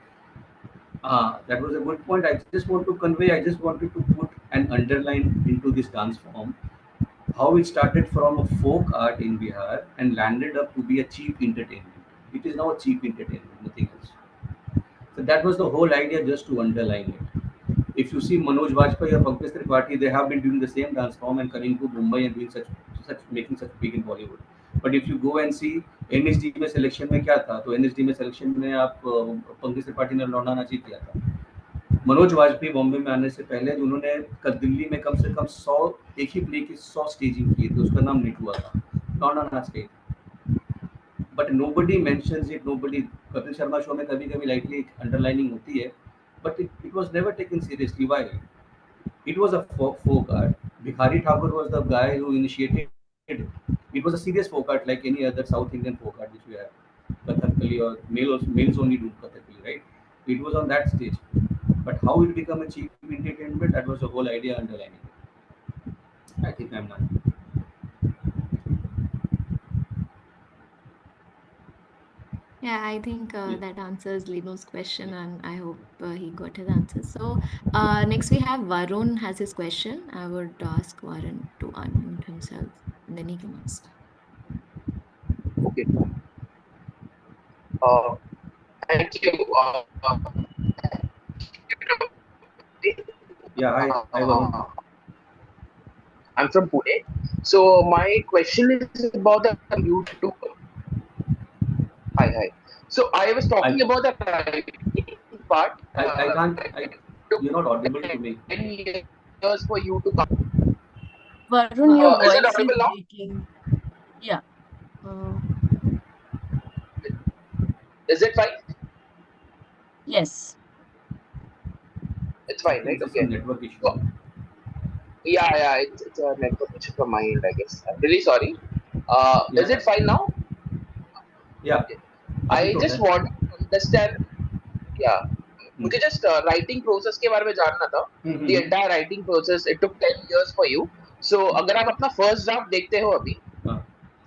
Speaker 6: That was a good point. I just want to convey, I just wanted to put an underline into this dance form. How it started from a folk art in Bihar and landed up to be a cheap entertainment. It is now a cheap entertainment, nothing else. So that was the whole idea, just to underline it. If you see Manoj Vajpayee or Pankaj Tripathi, they have been doing the same dance form and coming to Mumbai and doing such making such big in Bollywood. But if you go and see NSD में selection में क्या था, तो NSD में selection में आप पंकज त्रिपाठी ने लौंडा नाची किया था. मनोज वाजपेयी बॉम्बे में आने से पहले उन्होंने दिल्ली में कम से कम 100 एक ही प्ले की 100 स्टेजिंग किए थे. उसका नाम निट हुआ था, लौंडा नाच के. But nobody mentions it. Nobody. Kapil Sharma show में कभी कभी लाइटली अंडरलाइनिंग होती है, but it was never taken seriously. Why? It was a folk art. Bihari Thakur was the guy who initiated it. It was a serious folk art like any other South Indian folk art which we have. Kathakali or males only do Kathakali, right? It was on that stage. But how it became a cheap entertainment, that was the whole idea underlying it. I think I'm done.
Speaker 5: Yeah, I think
Speaker 6: Yeah.
Speaker 5: that answers Lino's question, and I hope he got his answer. So next we have Varun has his question. I would ask Varun to unmute himself, and then he can ask.
Speaker 9: Okay. Uh, Thank you.
Speaker 6: Yeah, hi Varun.
Speaker 9: I'm from Pune. So my question is about the YouTube. Hi, hi. So I was talking
Speaker 6: I
Speaker 9: about the writing part.
Speaker 6: I
Speaker 9: It
Speaker 6: can't.
Speaker 9: took
Speaker 6: You're not
Speaker 9: 10
Speaker 6: audible to me.
Speaker 9: years for you to come.
Speaker 1: Varun,
Speaker 9: Is
Speaker 1: your
Speaker 9: it audible
Speaker 1: voice
Speaker 9: now?
Speaker 1: is breaking. Yeah. Uh,
Speaker 9: Is it fine?
Speaker 1: yes.
Speaker 9: It's
Speaker 6: I
Speaker 9: fine,
Speaker 6: think
Speaker 9: right?
Speaker 6: there's
Speaker 9: Okay.
Speaker 6: some network issue.
Speaker 9: So, yeah, it's a network issue from my end, I guess. I'm really sorry. Is
Speaker 6: Yeah,
Speaker 9: it fine now?
Speaker 6: yeah.
Speaker 9: Okay.
Speaker 6: अभी
Speaker 9: I
Speaker 6: तो
Speaker 9: just
Speaker 6: है.
Speaker 9: want to understand. Yeah.
Speaker 6: Hmm.
Speaker 9: मुझे just writing process के बारे में जानना था. The
Speaker 6: hmm.
Speaker 9: entire writing process, it took 10 years for you. So अगर आप अपना first draft देखते हो अभी,
Speaker 6: हाँ,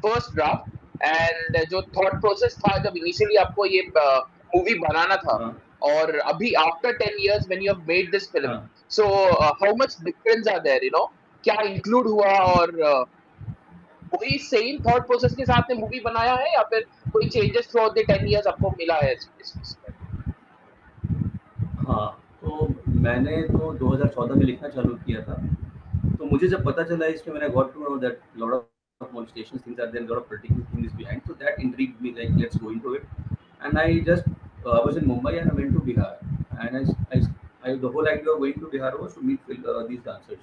Speaker 9: फर्स्ट ड्राफ्ट एंड जो थॉट प्रोसेस था जब इनिशियली आपको ये मूवी बनाना था
Speaker 6: हाँ,
Speaker 9: और अभी after 10 years when you have made this film
Speaker 6: हाँ.
Speaker 9: So how much difference are there क्या इंक्लूड हुआ और वही सेम थॉट प्रोसेस के साथ में मूवी बनाया है या फिर कोई changes through out the 10 years आपको मिला है इसमें
Speaker 6: हाँ, तो मैंने तो 2014 में लिखना चालू किया था। तो मुझे जब पता चला इसमें मैंने got to know that lot of molestations things are there, lot of political things behind. So that intrigued me. Like let's go into it. And I just I was in Mumbai and I went to Bihar. And the whole idea of going to Bihar was to meet these dancers,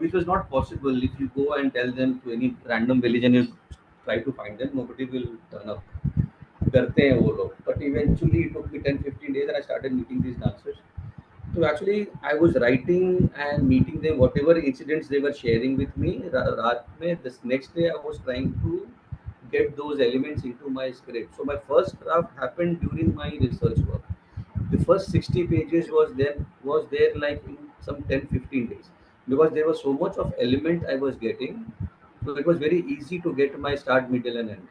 Speaker 6: which was not possible if you go and tell them to any random village and you try to find them. Nobody will turn up. करते हैं वो लोग. But eventually it took me 10-15 days and I started meeting these dancers. So actually, I was writing and meeting them, whatever incidents they were sharing with me. रात में this next day I was trying to get those elements into my script. So my first draft happened during my research work. The first 60 pages was there like in some 10-15 days because there was so much of element I was getting. So it was very easy to get my start, middle, and end.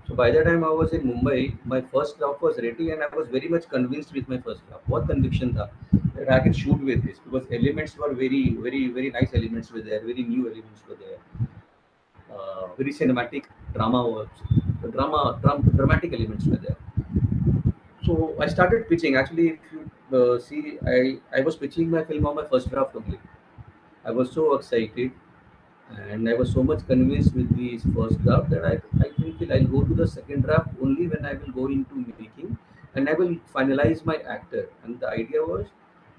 Speaker 6: So by the time I was in Mumbai, my first draft was ready, and I was very much convinced with my first draft. What conviction था that I can shoot with this because elements were very, very, very nice elements were there, very new elements were there, very cinematic drama was, dramatic elements were there. So I started pitching. Actually, if you see, I was pitching my film on my first draft only. I was so excited and I was so much convinced with this first draft that I think that I'll go to the second draft only when I will go into making and I will finalize my actor. And the idea was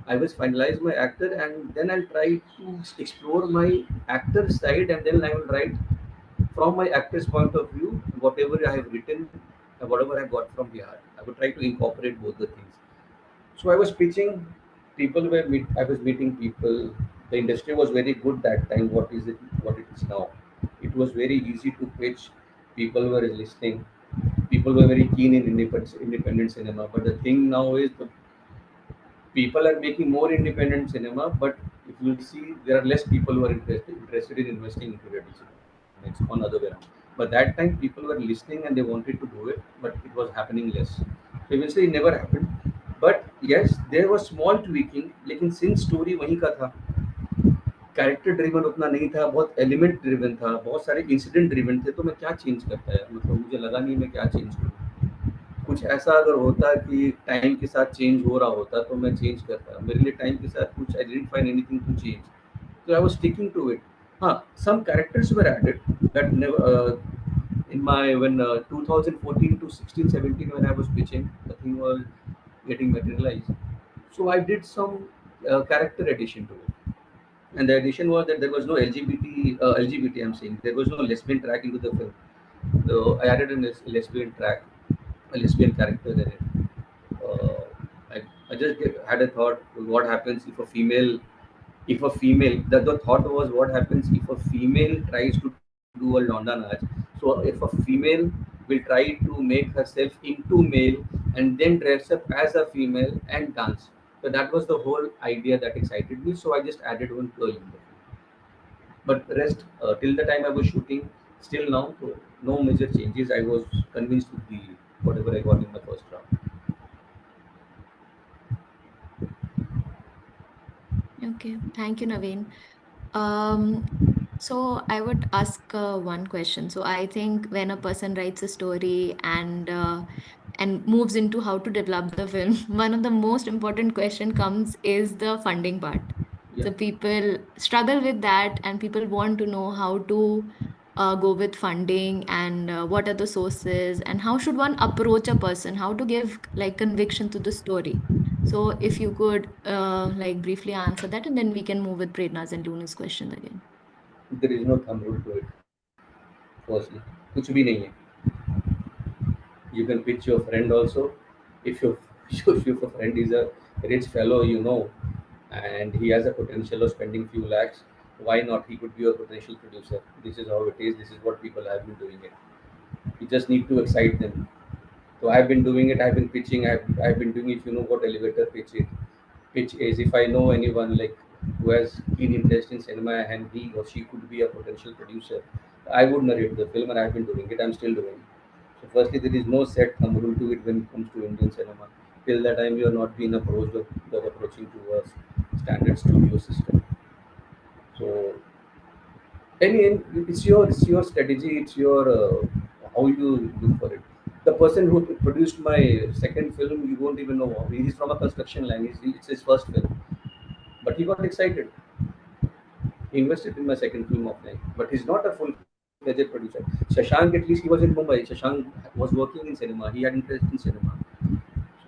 Speaker 6: I will finalize my actor and then I'll try to explore my actor side and then I will write from my actor's point of view whatever I have written, whatever I got from Bihar. I would try to incorporate both the things. So I was pitching, I was meeting people. The industry was very good that time. What it is now? It was very easy to pitch. People were listening. People were very keen in independent cinema. But the thing now is the people are making more independent cinema. But if you see, there are less people who are interested in investing into independent cinema. It's on the other way around. But that time people were listening and they wanted to do it, but it was happening less. So eventually it never happened. But yes, there was small tweaking, लेकिन since story वही का था, character driven उतना नहीं था, बहुत element driven था, बहुत सारे इंसिडेंट ड्रिवन थे, तो मैं क्या चेंज करता है, मतलब मुझे लगा नहीं मैं क्या चेंज करूँ. कुछ ऐसा अगर होता कि टाइम के साथ चेंज हो रहा होता तो मैं चेंज करता. मेरे लिए टाइम के साथ कुछ I didn't find anything to change. So I was sticking to it. Some characters were added that never in my when 2014 to 16 17 when I was pitching, the thing was getting materialized. So I did some character addition to it, and the addition was that there was no LGBT. I'm saying there was no lesbian track into the film. So I added a lesbian track, a lesbian character in it. Uh, I just had a thought: what happens if a female the thought was what happens if a female tries to do a londa naach. So if a female will try to make herself into male and then dress up as a female and dance. So that was the whole idea that excited me, so I just added one girl in the film. But rest till the time I was shooting, still now, so no major changes. I was convinced with the whatever I got in the first round.
Speaker 5: Okay, thank you, Naveen. Um, so I would ask one question. So I think when a person writes a story and moves into how to develop the film, one of the most important question comes is the funding part.
Speaker 6: Yeah.
Speaker 5: So people struggle with that, and people want to know how to go with funding, and what are the sources, and how should one approach a person, how to give like conviction to the story. So if you could like briefly answer that, and then we can move with Prerna's and Luna's questions again.
Speaker 6: There is no thumb rule to it. Firstly, कुछ भी नहीं है. You can pitch your friend also. If your if your friend is a rich fellow, you know, and he has a potential of spending few lakhs, why not? He could be a potential producer. This is how it is. This is what people have been doing it. You just need to excite them. So I've been doing it. I've been pitching. I've been doing, if you know what elevator pitch is. If I know anyone like who has keen interest in cinema and he or she could be a potential producer, I would narrate the film, and I've been doing it. I'm still doing it. So firstly, there is no set thumb rule to it when it comes to Indian cinema. Till that time, you are not being approached or they're approaching to a standard studio system. So it's your strategy. It's your how you look for it. The person who produced my second film, you won't even know. He's from a construction line. It's his first film, but he got excited. He invested in my second film of mine, but he's not a full-fledged producer. Shashank, at least he was in Mumbai. Shashank was working in cinema. He had interest in cinema.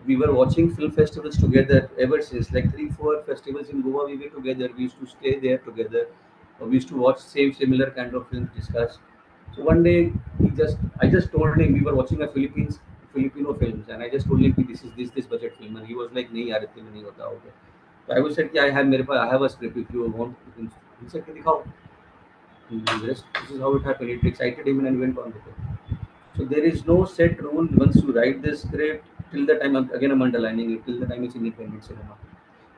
Speaker 6: We were watching film festivals together ever since, like 3 4 festivals in Goa we were together. We used to stay there together. We used to watch similar kind of films, discuss. So one day I just told him, we were watching a Filipino films, and I just told him कि this budget film, and he was like नहीं यार इतने में नहीं होता होगा. So I was said कि I have a script, if you want. He said कि दिखाओ. This is how it happened. It excited him and went on with it. So there is no set rule once you write the script. Till the time, again I'm underlining it, till the time it's independent cinema.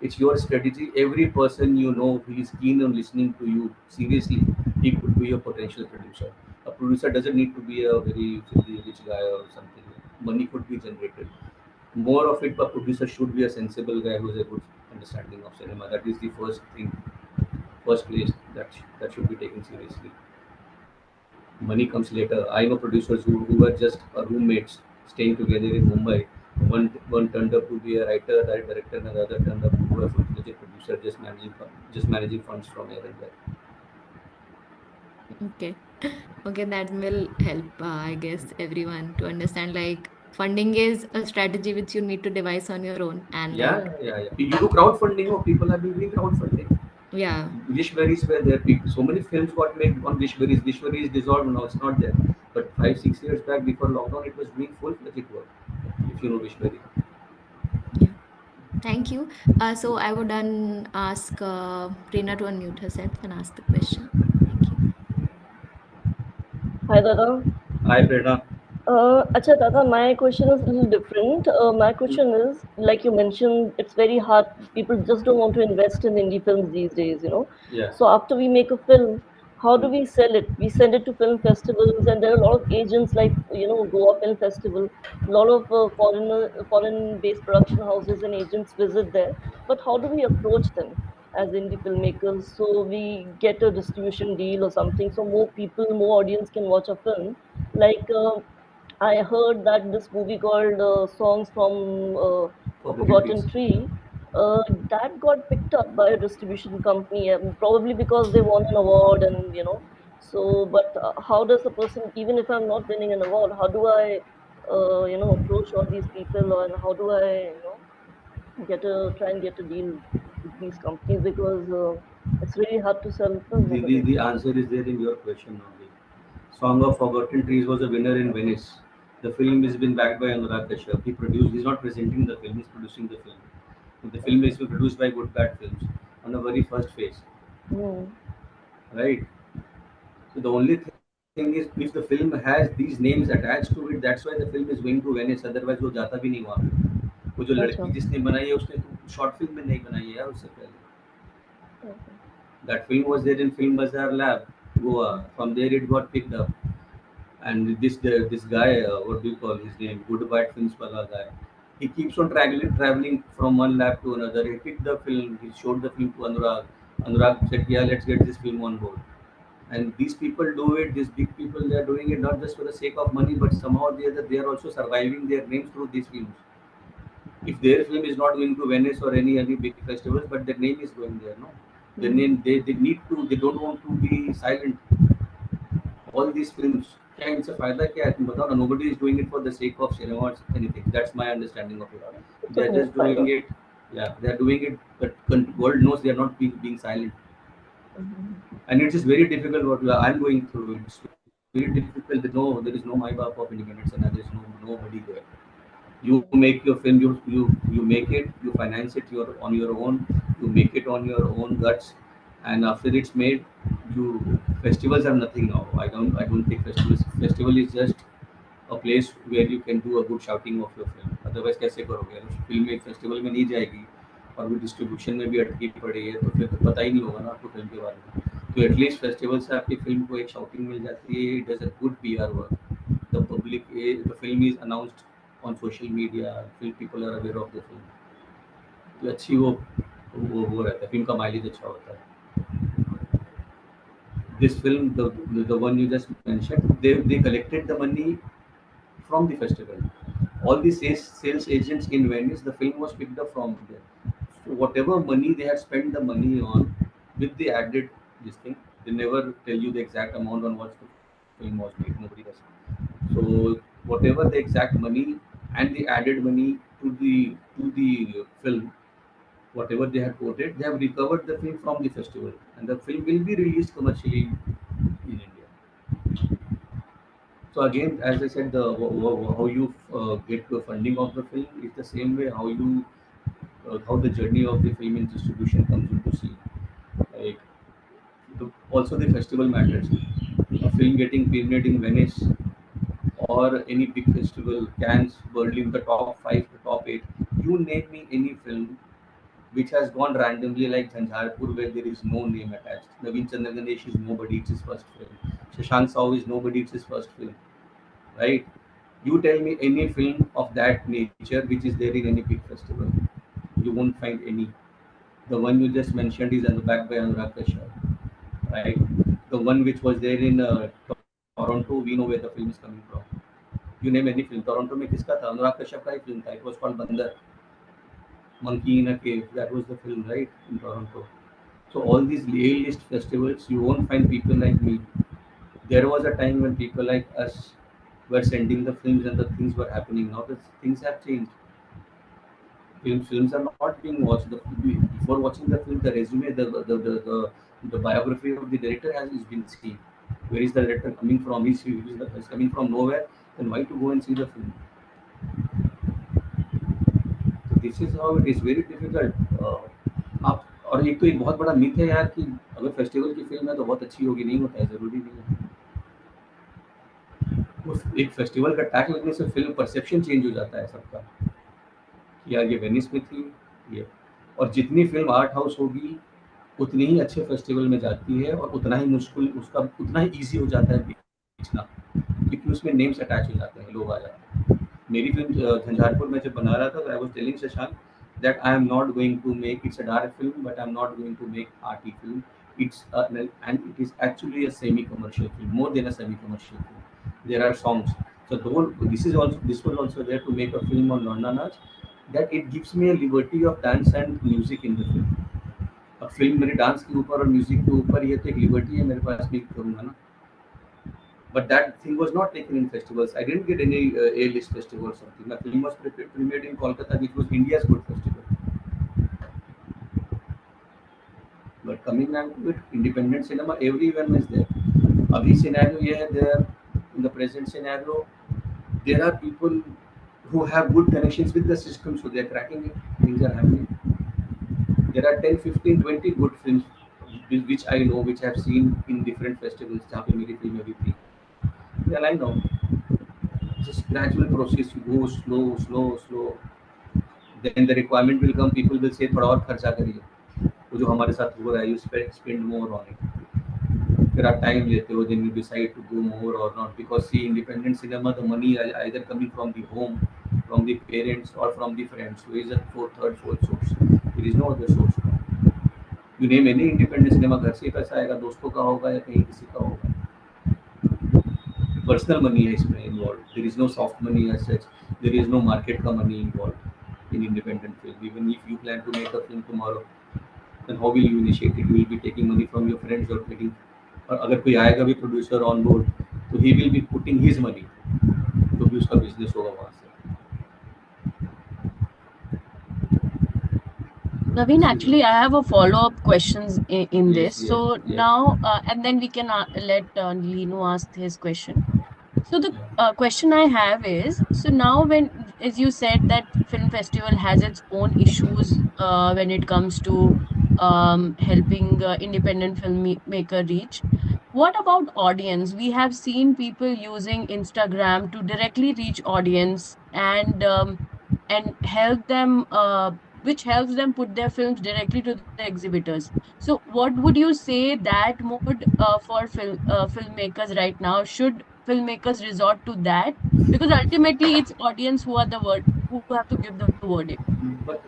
Speaker 6: It's your strategy. Every person you know who is keen on listening to you seriously, he could be a potential producer. A producer doesn't need to be a very filthy rich guy or something. Money could be generated. More of it, a producer should be a sensible guy who has a good understanding of cinema. That is the first thing, first place that should be taken seriously. Money comes later. I know producers who were just roommates staying together in Mumbai. One turned up to be a writer, a director, and the other turned up to be a full-fledged producer, just managing funds from here and there.
Speaker 5: Okay. Okay, that will help, I guess, everyone to understand like funding is a strategy which you need to devise on your own, and
Speaker 6: Yeah,
Speaker 5: like,
Speaker 6: yeah, yeah. You do crowdfunding, or people have been doing crowdfunding.
Speaker 5: yeah.
Speaker 6: Wishberries were there. People, so many films got made on Wishberries. Wishberry is dissolved now; it's not there. But 5 6 years back, before lockdown, it was doing full-fledged work. If you know Wishberry.
Speaker 5: Yeah. Thank you. So I would then ask Prerna to unmute herself and ask the question. Thank you.
Speaker 4: Hi, Dada.
Speaker 6: Hi, Prerna.
Speaker 4: Acha, Dada, my question is a little different. My question is, like you mentioned, it's very hard. People just don't want to invest in indie films these days, you know.
Speaker 6: Yeah.
Speaker 4: So after we make a film, how do we sell it? We send it to film festivals, and there are a lot of agents like, Goa Film Festival. A lot of foreign-based production houses and agents visit there. But how do we approach them as indie filmmakers so we get a distribution deal or something, so more people, more audience can watch a film? Like, I heard that this movie called Songs from a
Speaker 6: Forbidden
Speaker 4: Forgotten
Speaker 6: Trees.
Speaker 4: Tree, that got picked up by a distribution company, probably because they won an award, and So, but how does a person, even if I'm not winning an award, how do I, approach all these people, and how do I, try and get a deal with these companies, because it's really hard to sell film nowadays.
Speaker 6: The answer is there in your question only. Song of Forgotten Trees was a winner in Venice. The film has been backed by Anurag Kashyap. He's not presenting the film, he's producing the film. The film
Speaker 4: Okay.
Speaker 6: is produced by Good Bad Films on the very first phase,
Speaker 4: Hmm.
Speaker 6: right? So the only thing is, if the film has these names attached to it, that's why the film is going to Venice. Otherwise वो जाता भी नहीं वहाँ पे. वो जो लड़की
Speaker 4: Acha.
Speaker 6: जिसने बनाई है उसने तो शॉर्ट फिल्म में नहीं बनाई है यार उससे पहले.
Speaker 4: Okay.
Speaker 6: That film was there in Film Bazaar Lab, Goa. From there it got picked up. And this guy, what do you call his name? Good Bad Films wala guy. He keeps on traveling from one lab to another. He picked the film. He showed the film to Anurag. Anurag said, "Yeah, let's get this film on board." And these people do it. These big people, they are doing it not just for the sake of money, but somehow or the other, they are also surviving their names through these films. If their film is not going to Venice or any big festivals, but their name is going there, no? Their
Speaker 4: Hmm.
Speaker 6: name, they need to. They don't want to be silent. all these films, क्या इनसे फायदा क्या है? तुम बताओ ना. Nobody is doing it for the sake of cinema or anything. That's my understanding of it.
Speaker 4: It's
Speaker 6: They are
Speaker 4: okay,
Speaker 6: just
Speaker 4: fine.
Speaker 6: doing it. Yeah, they are doing it, but world knows they are not being silent.
Speaker 4: Mhm.
Speaker 6: And it is very difficult what I'm going through. It's very difficult. There is no my baap of independence, and there is nobody there. You make your film, you make it, you finance it on your own, you make it on your own guts, and after it's made, you festivals are nothing now. I don't think festival is just a place where you can do a good shouting of your film. Otherwise कैसे करोगे? अगर film एक festival में नहीं जाएगी और वो distribution में भी अटकी पड़ी है तो फिर तो पता ही नहीं होगा ना आपको फिल्म के बारे में. तो एटलीस्ट फेस्टिवल से आपकी फिल्म को एक शाउटिंग मिल जाती है. It does a good PR work. The film is announced on social media. Film people are aware of the film. तो अच्छी वो रहता है. फिल्म का माइलेज अच्छा होता है. This film, the one you just mentioned, they collected the money from the festival. All the sales agents in Venice, the film was picked up from there. So whatever money they had spent the money on, with the added this thing, they never tell you the exact amount on what the film was made. Nobody does. So whatever the exact money and the added money to the film, whatever they had quoted, they have recovered the film from the festival, and the film will be released commercially in India. So again, as I said, how you get the funding of the film is the same way how the journey of the film in distribution comes into scene. Like also the festival matters. A film getting premiered in Venice or any big festival, Cannes, Berlin, the top five, the top eight. You name me any film which has gone randomly like Jhanjhaarpur where there is no name attached. Navin Ganesh is nobody, it's his first film. Shashank Sahu is nobody, it's his first film. Right? You tell me any film of that nature which is there in any big festival. You won't find any. The one you just mentioned is backed by Anurag Kashyap. Right? The one which was there in Toronto, we know where the film is coming from. You name any film. Toronto में किसका था? अनुराग कश्यप का ही film था. It was called बंदर. Monkey in a Cave. That was the film, right, in Toronto. So all these A-list festivals, you won't find people like me. There was a time when people like us were sending the films and the things were happening. Now the things have changed. Films are not being watched. Before watching the film, the resume, the biography of the director is been seen. Where is the director coming from? He's coming from nowhere. Then why to go and see the film? तो this is how it is very difficult. आप और एक तो एक बहुत बड़ा myth है यार कि अगर फेस्टिवल की फिल्म है तो बहुत अच्छी होगी. नहीं होता है, जरूरी नहीं है. उस एक फेस्टिवल का टैग लगने से फिल्म परसेप्शन चेंज हो जाता है सबका कि यार ये वेनिस में थी ये. और जितनी फिल्म आर्ट हाउस होगी उतनी ही अच्छे फेस्टिवल में जाती है और उतना ही मुश्किल उसका उतना ही ईजी हो जाता है बेचना क्योंकि उसमें नेम्स अटैच हो जाते हैं, लोग आ जाते हैं. मेरी फिल्म झंझारपुर में जब बना रहा था, I was telling Shashank that I am not going to make. It's a dark film, but I'm not going to make arty film. And it is actually a semi-commercial film, more than a semi-commercial film. There are songs. So this was also there to make a film on London Naj, that it gives me a liberty of dance and music in the film. अब film मेरे dance के ऊपर और music के ऊपर, ये तो एक लिबर्टी है मेरे पास, मैं करूँगा ना. But that thing was not taken in festivals. I didn't get any A-list festival or something. My film was premiered in Kolkata, which was India's good festival. But coming back to it, independent cinema, everyone is there. Abhi scenario ye hai there, in the present scenario, there are people who have good connections with the system, so they are cracking it. Things are happening. There are 10, 15, 20 good films which I know, which I have seen in different festivals. जहाँ पे मेरी फिल्में भी थी. Then I know. Just gradual process. You go slow. Then the requirement will come. People will say थोड़ा और खर्चा करिए. वो जो हमारे साथ हो रहा है, you spend more on it. फिर आप टाइम लेते हो, then you decide to go more or not, because see, independent cinema, the money either coming from the home, from the parents or from the friends. So is a third, fourth source. There is no other source. You name any independent cinema, घर से ही पैसा आएगा, दोस्तों का होगा या कहीं किसी का होगा. Personal money is involved. There is no soft money as such. There is no market ka money involved in independent film. Even if you plan to make a film tomorrow, then how will you initiate it? You will be taking money from your friends or getting. और अगर कोई आएगा भी producer on board, तो he will be putting his money, तो भी उसका business होगा वहाँ से।
Speaker 1: Naveen, actually, I have a follow-up questions in
Speaker 6: Yes,
Speaker 1: this.
Speaker 6: yes,
Speaker 1: So
Speaker 6: yes.
Speaker 1: now, and then we can let Lino ask his question. So the
Speaker 6: Yeah.
Speaker 1: question I have is, so now when, as you said, that film festival has its own issues when it comes to helping independent filmmaker reach. What about audience? We have seen people using Instagram to directly reach audience and help them, which helps them put their films directly to the exhibitors. So, what would you say that mode for filmmakers right now? Should filmmakers resort to that? Because ultimately, it's audience who are the word who have to give the verdict.
Speaker 6: But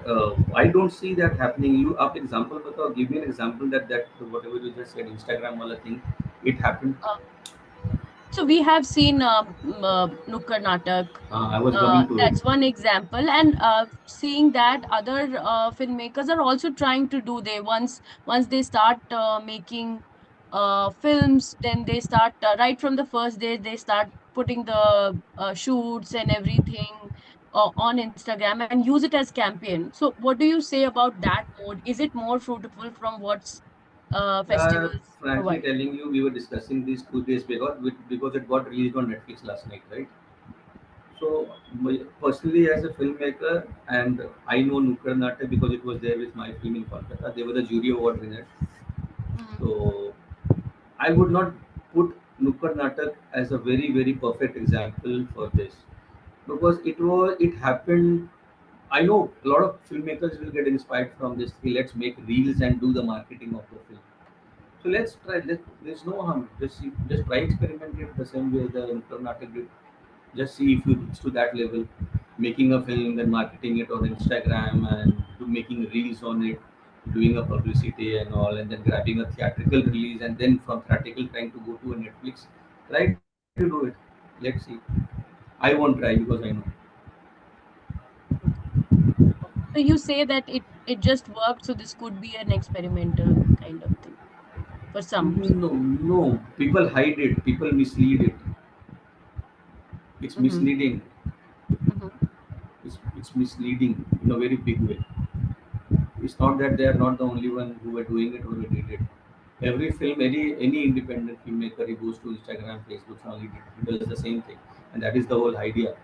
Speaker 6: I don't see that happening. You आप example बताओ, give me an example that whatever you just said Instagram वाला thing, it happened.
Speaker 1: So we have seen Nukkad Natak.
Speaker 6: I was coming to it.
Speaker 1: That's one example, and seeing that other filmmakers are also trying to do. They once they start making films, then they start right from the first day they start putting the shoots and everything on Instagram and use it as campaign. So, what do you say about that mode? Is it more fruitful from what's festivals
Speaker 6: Frankly
Speaker 1: provide?
Speaker 6: telling you, we were discussing this 2 days because it got released on Netflix last night, right? So personally, as a filmmaker, and I know Nukkad Natak because it was there with my film in Kolkata. They were the jury award winners.
Speaker 1: Mm-hmm.
Speaker 6: So I would not put Nukkad Natak as a very very perfect example for this because it happened. I know a lot of filmmakers will get inspired from this. Okay, let's make reels and do the marketing of the film. So let's try. There's no harm. Just try experiment it the same way the Karnataka did. Just see if you reach to that level, making a film, then marketing it on Instagram and making reels on it, doing a publicity and all, and then grabbing a theatrical release, and then from theatrical trying to go to a Netflix. Try to do it. Let's see. I won't try because I know.
Speaker 1: So you say that it just worked, so this could be an experimental kind of thing for some.
Speaker 6: No, no. People hide it. People mislead it. It's
Speaker 1: Mm-hmm.
Speaker 6: misleading.
Speaker 1: Mm-hmm.
Speaker 6: It's misleading in a very big way. It's not that they are not the only one who were doing it or who did it. Every film, any independent filmmaker, he goes to Instagram, Facebook, and he does the same thing, and that is the whole idea.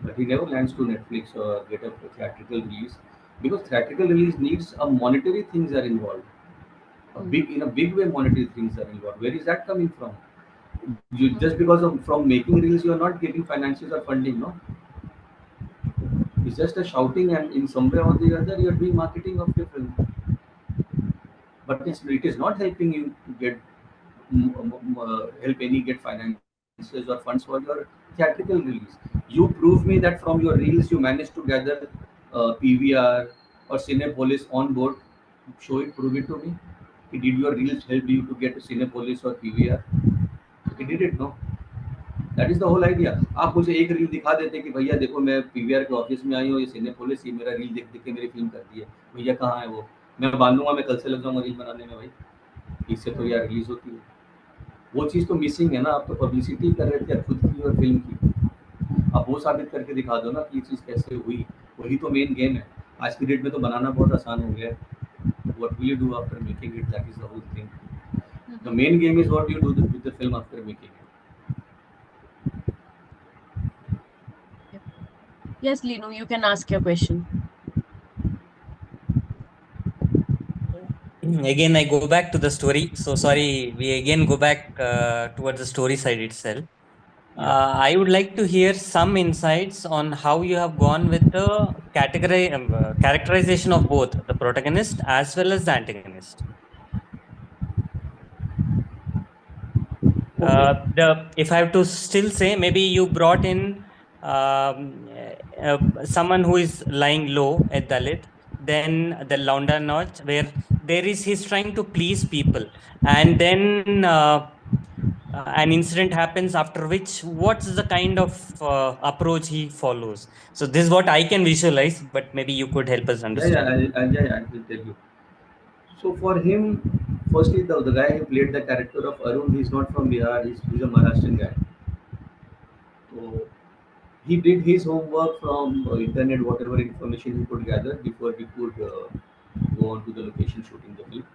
Speaker 6: But he never lands to Netflix or get a theatrical release because theatrical release needs a monetary things are involved. A
Speaker 1: Mm-hmm.
Speaker 6: big in a big way, monetary things are involved. Where is that coming from? You
Speaker 1: Mm-hmm.
Speaker 6: just because of from making reels, you are not getting finances or funding, no. It's just a shouting, and in some way or the other, you are doing marketing of your film. But
Speaker 1: Yeah.
Speaker 6: it is not helping you to get help any get finances or funds for your theatrical release. You prove me that from your reels you managed to gather PVR or Cinepolis on board. Show it, prove it to me. Did your reels help you to get Cinepolis or PVR? He
Speaker 1: Mm-hmm.
Speaker 6: did it, no. That is the whole idea. आप मुझे एक reel दिखा देते कि भैया देखो मैं PVR के ऑफिस में आई हूँ, ये सिनेपोलिस, ये मेरा रील देख देख के मेरी फिल्म कर दी है। भैया कहाँ है वो? मैं बांधूंगा, मैं कल से लग जाऊंगा रील बनाने में भाई। इससे तो यार रिलीज होती है। वो चीज़ तो मिसिंग है ना। आप तो पब्लिसिटी कर रहे थे खुद की और फिल्म की। आप वो साबित करके दिखा दो ना कि ये चीज़ कैसे हुई। वही तो मेन गेम है। आज की डेट में तो बनाना बहुत आसान हो गया है। What will you do after making it? That is the whole thing. The
Speaker 1: Mm-hmm.
Speaker 6: Main game is what you do with the film after making it.
Speaker 1: Yep. Yes, Lino, you can ask your question.
Speaker 8: Again, I go back to the story. So sorry, we again go back towards the story side itself.
Speaker 6: Yeah.
Speaker 8: I would like to hear some insights on how you have gone with the characterization of both the protagonist as well as the antagonist.
Speaker 6: Okay.
Speaker 8: The if I have to still say, maybe you brought in someone who is lying low at Dalit, then the Launda Notch, where there is he's trying to please people, and then an incident happens after which what's the kind of approach he follows. So this is what I can visualize, but maybe you could help us
Speaker 6: Yeah, yeah,
Speaker 8: understand.
Speaker 6: yeah, I will tell you. So for him, firstly, the guy who played the character of Arun, he's not from Bihar. He's a Maharashtrian guy. So he did his homework from internet, whatever information he could gather before we could go on to the location shooting the film.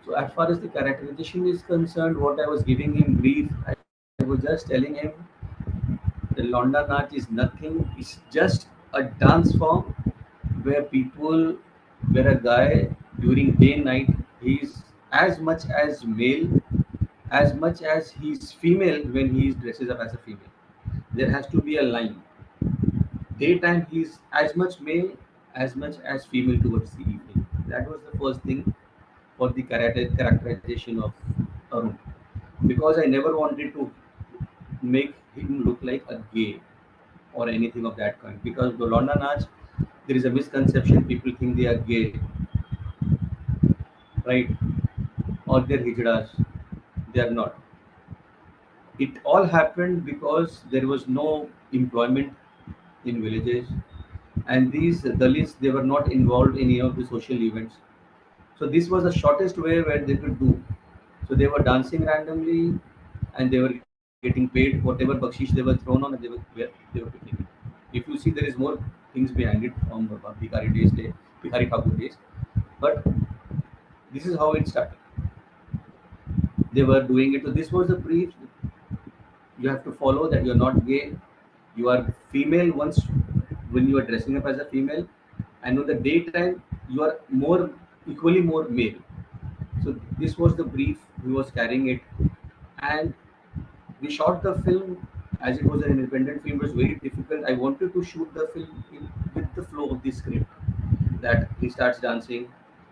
Speaker 6: So as far as the characterization is concerned, what I was giving him brief, I was just telling him the Londa Nach is nothing. It's just a dance form where people, where a guy during day night, he's as much as male as much as he's female when he dresses up as a female. There has to be a line. Daytime he's as much male as much as female towards the evening. That was the first thing for the characterization of Arun. Because I never wanted to make him look like a gay or anything of that kind. Because the Londa Nach, there is a misconception. People think they are gay, right? Or they're hijras. They are not. It all happened because there was no employment in villages, and these Dalits, they were not involved in any of the social events. So this was the shortest way where they could do. So they were dancing randomly, and they were getting paid whatever bakshish they were thrown on, and they were picking it. If you see, there is more things behind it from Bhikari Thakur days, but this is how it started. They were doing it. So this was the brief. You have to follow that you're not gay. You are female once when you are dressing up as a female, and on the daytime you are more equally more male. So this was the brief. We was carrying it, and we shot the film as it was an independent film. It was very difficult. I wanted to shoot the film with the flow of the script, that he starts dancing,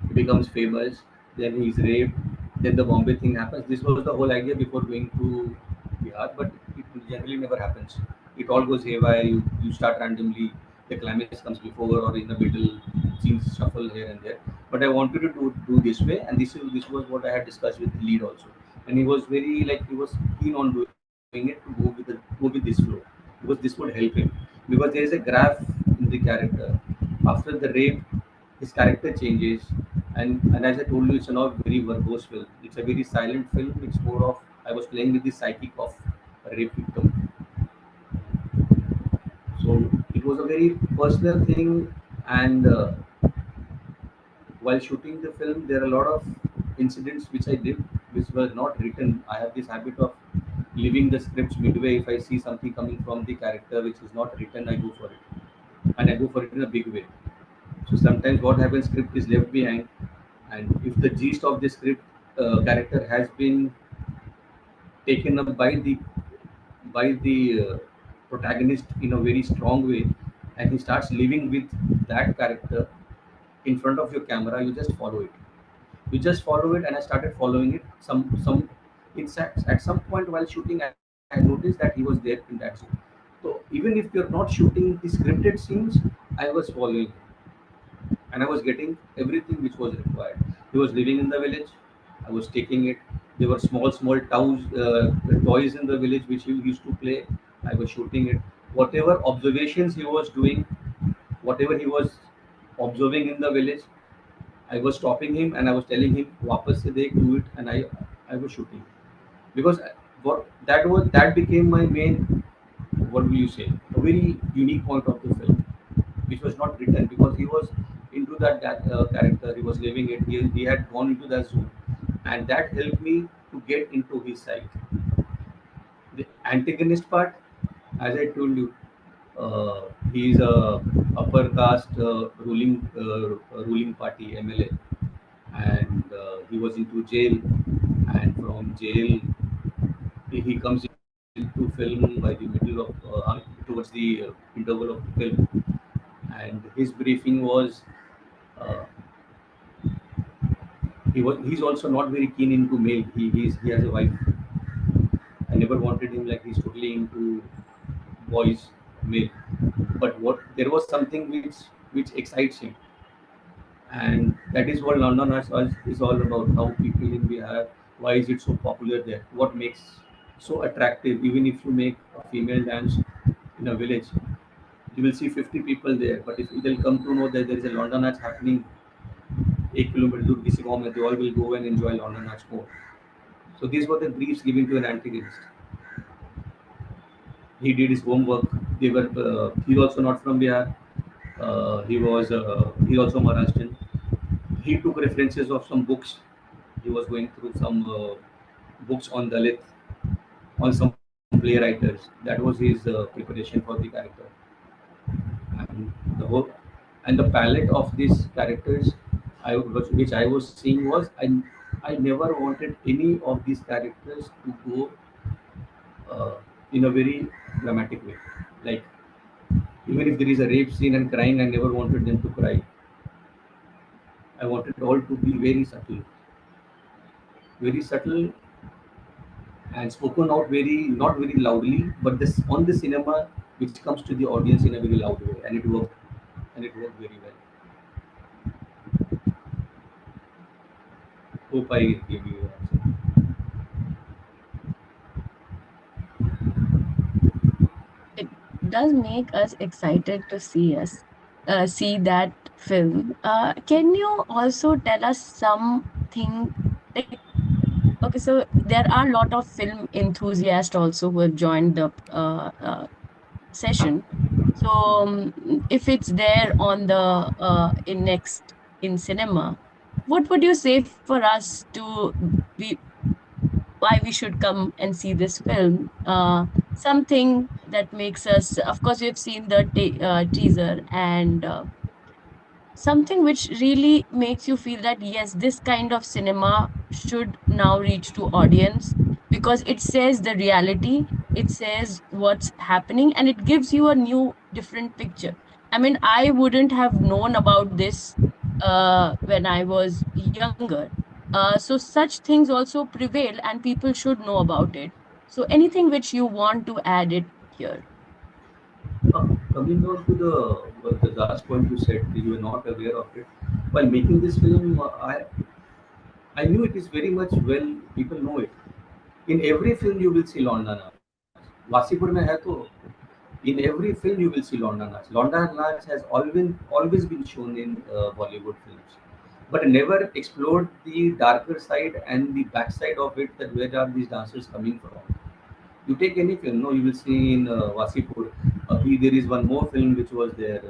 Speaker 6: he becomes famous, then he's raped, then the Bombay thing happens. This was the whole idea before going to Bihar, but it generally never happens. It all goes haywire. You start randomly, the climax comes before or in the middle, scenes shuffle here and there. But I wanted to do this way, and this was what I had discussed with the lead also, and he was very like he was keen on doing it to go with this flow because this would help him, because there is a graph in the character after the rape. His character changes, and as I told you, it's not very verbose film. It's a very silent film. It's more of I was playing with the psychic of a rape victim. So it was a very personal thing, and while shooting the film, there are a lot of incidents which I did which were not written. I have this habit of leaving the scripts midway. If I see something coming from the character which is not written, I go for it, and I go for it in a big way. So sometimes what happens, script is left behind, and if the gist of the script character has been taken up by the protagonist in a very strong way, and he starts living with that character in front of your camera, you just follow it. You just follow it, and I started following it. It's at some point while shooting, I noticed that he was there in that scene. So even if you're not shooting the scripted scenes, I was following, and I was getting everything which was required. He was living in the village. I was taking it. There were small toys in the village which he used to play. I was shooting it. Whatever observations he was doing, whatever he was observing in the village, I was stopping him and I was telling him, "Wapas se dekh, do it," and I was shooting because that became my main, what will you say, a very unique point of the film, which was not written because he was into that character. He was living it. He had gone into that zone, and that helped me to get into his side. The antagonist part, as I told you, he is a upper caste ruling party MLA, and he was into jail, and from jail he comes into film by the middle of towards the interval of the film, and his briefing was uh, he's also not very keen into male. He has a wife. I never wanted him like he's totally into boys, male. But what there was something which excites him, and that is what London is all about. How people in Bihar, why is it so popular there? What makes so attractive? Even if you make a female dance in a village, you will see 50 people there. But if they'll come to know that there is a London Arts happening एक kilometre दूर किसी गांव में, they all will go and enjoy London much more. So these were the briefs given to an antagonist. He did his homework. They were he also not from Bihar. He also Maharashtrian. He took references of some books. He was going through some books on Dalit, on some playwriters. That was his preparation for the character. And the whole and the palette of these characters, which I was seeing was I never wanted any of these characters to go uh, in a very dramatic way. Like even if there is a rape scene and crying, I never wanted them to cry. I wanted all to be very subtle and spoken out very not very loudly, but this on the cinema which comes to the audience in a very loud way, and it worked very well. Hope I gave you an answer.
Speaker 1: It does make us excited to see that film. Can you also tell us something like, okay, so there are a lot of film enthusiasts also who have joined the session. So if it's there on the in next in cinema, what would you say for us to be why we should come and see this film? Something that makes us, of course, we've seen the teaser and something which really makes you feel that yes, this kind of cinema should now reach to audience because it says the reality, it says what's happening, and it gives you a new different picture. I mean, I wouldn't have known about this when I was younger. So such things also prevail and people should know about it. So anything which you want to add it here?
Speaker 6: Coming on to the last point you said that you were not aware of it. While making this film, I knew it is very much well. People know it. In every film you will see Londa Naach. Wasseypur में है तो in every film you will see Londa Naach. Londa Naach has always been shown in Bollywood films, but never explored the darker side and the backside of it. That where are these dancers coming from? You take any film, no, you will see in Wasipur. There is one more film which was there,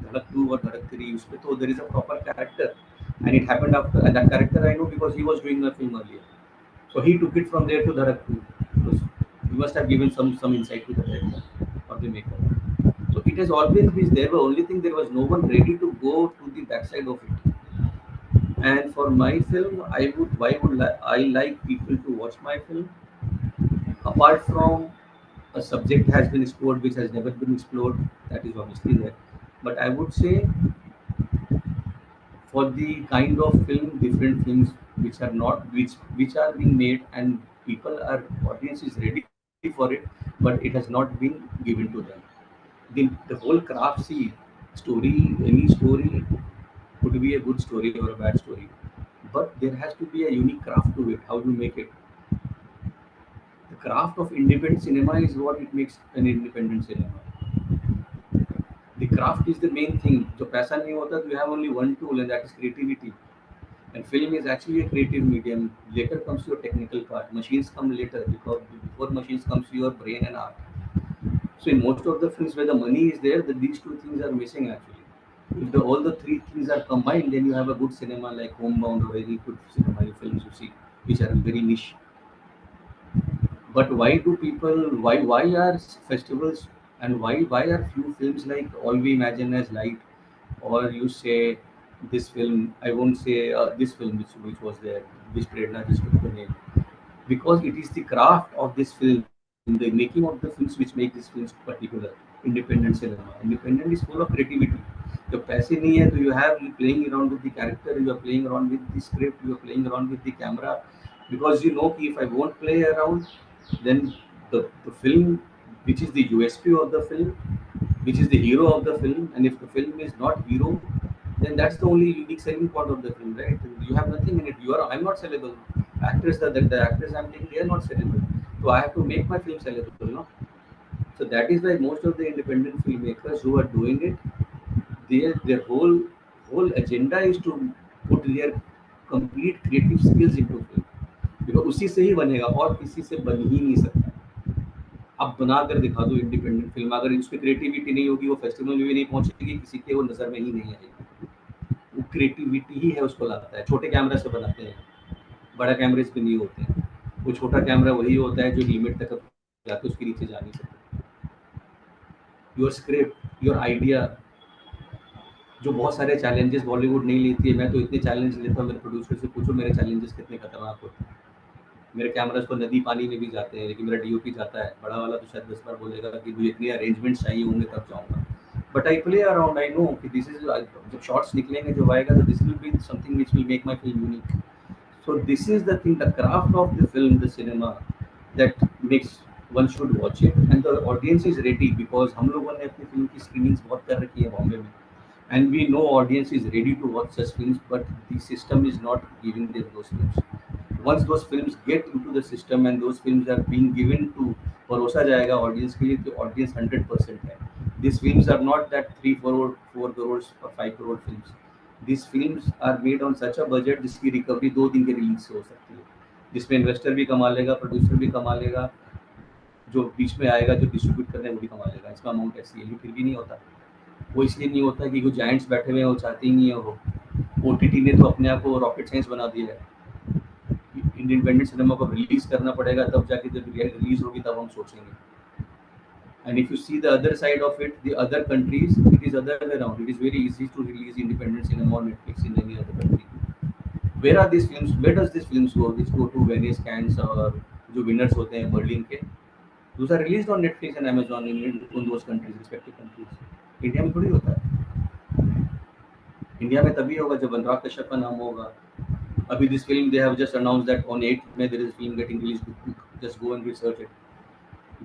Speaker 6: Dhadak 2 or Dhadak 3. उसमें तो there is a proper character, and it happened after. And that character I know because he was doing a film earlier. So he took it from there to Dhadak 2. Because he must have given some insight to the director or the maker. So it has always been there. The only thing there was no one ready to go to the backside of it. And for my film, I like people to watch my film apart from a subject has been explored which has never been explored, that is obviously there, but I would say for the kind of film, different films which are not which are being made and people are audience is ready for it, but it has not been given to them. The whole craft, see, story, any story could be a good story or a bad story, but there has to be a unique craft to it, how you make it. The craft of independent cinema is what it makes an independent cinema. The craft is the main thing. जो पैसा नहीं होता, you have only one tool, and that is creativity. And film is actually a creative medium. Later comes your technical part. Machines come later because before machines comes your brain and art. So in most of the films where the money is there, these two things are missing actually. If all the three things are combined, then you have a good cinema like Homebound or very good cinema films you see, which are very niche. But why do people? Why are festivals and why are few films like All We Imagine as Light, or you say this film? I won't say this film which was there, which Prerna just took the name, because it is the craft of this film, the making of the films which make these films particular. Independent cinema. Independent is full of creativity. जब पैसे नहीं है तो you playing around with the character, you are playing around with the script, you are playing around with the camera, because you know कि if I won't play around, then the film, which is the USP of the film, which is the hero of the film, and if the film is not hero, then that's the only unique selling point of the film, right? You have nothing in it. I'm not sellable. Actors, the actors I'm taking, they are not sellable. So I have to make my film sellable, no? So that is why most of the independent filmmakers who are doing it, their whole agenda is to put their complete creative skills into film, because उसी से ही बनेगा और किसी से बन ही नहीं सकता। आप बना कर दिखा दो इंडिपेंडेंट फिल्म, अगर उसमें क्रिएटिविटी नहीं होगी वो फेस्टिवल में भी नहीं पहुंचेगी, किसी के वो नज़र में ही नहीं आएगी। वो क्रिएटिविटी ही है उसको लाता है। छोटे कैमरा से बनाते हैं, बड़ा कैमरेज भी नहीं होते हैं। वो छोटा कैमरा वही होता है जो लिमिट तक जाके उसके नीचे जा नहीं सकते। योर स्क्रिप्ट, योर आइडिया, जो बहुत सारे चैलेंजेस बॉलीवुड नहीं लेती है, मैं तो इतने चैलेंज लेता हूँ। मेरे प्रोड्यूसर से पूछो मेरे चैलेंजेस कितने खतरनाक होते हैं। मेरे कैमराज तो नदी पानी में भी जाते हैं, लेकिन मेरा डीओपी जाता है। बड़ा वाला तो शायद 10 बार बोलेगा कि मुझे इतने अरेंजमेंट्स चाहिए होंगे तब जाऊँगा, but I play around. I know कि दिस इज, जब शॉर्ट्स निकलेंगे जो आएगा तो this will be something which will make my film unique. So this is the thing, the craft of the film, the cinema, that makes one should watch it, and the audience is ready, because हम लोगों ने अपनी film की screenings बहुत कर रखी है बॉम्बे में, and we know audience is ready to watch such films, but the system is not giving them those films. Once those films get into the system and those films are being given to परोसा जाएगा audience के लिए, तो audience 100% है। These films are not that 3 crore 4 crores or 5 crore films. These films are made on such a budget जिसकी recovery 2 दिन के release से हो सकती है, जिसमें इन्वेस्टर भी कमा लेगा, प्रोड्यूसर भी कमा लेगा, जो बीच में आएगा जो डिस्ट्रीब्यूट करने वो भी कमा लेगा। इसका अमाउंट ऐसी है, फिर भी नहीं होता। वो इसलिए नहीं होता कि कुछ जायंट्स बैठे हुए हैं, वो चाहते ही नहीं है वो। ओटीटी ने तो अपने आप को रॉकेट साइंस बना दिया है। इंडिपेंडेंट सिनेमा को रिलीज करना पड़ेगा, तब जाके जब रिलीज होगी तब हम सोचेंगे। And if you see the other side of it, the other countries, it is other way around. It is very easy to release independent cinema on Netflix in any other country. Where are these films? Where does these films go? Which go to Venice, Cannes, और जो winners होते हैं Berlin के, those are released on Netflix and Amazon in those countries, respective countries. India में थोड़ी होता है। India में तभी होगा जब अनुराग कश्यप का नाम होगा। अभी this film they have just announced that on 8th May there is a film getting released. Just go and research it.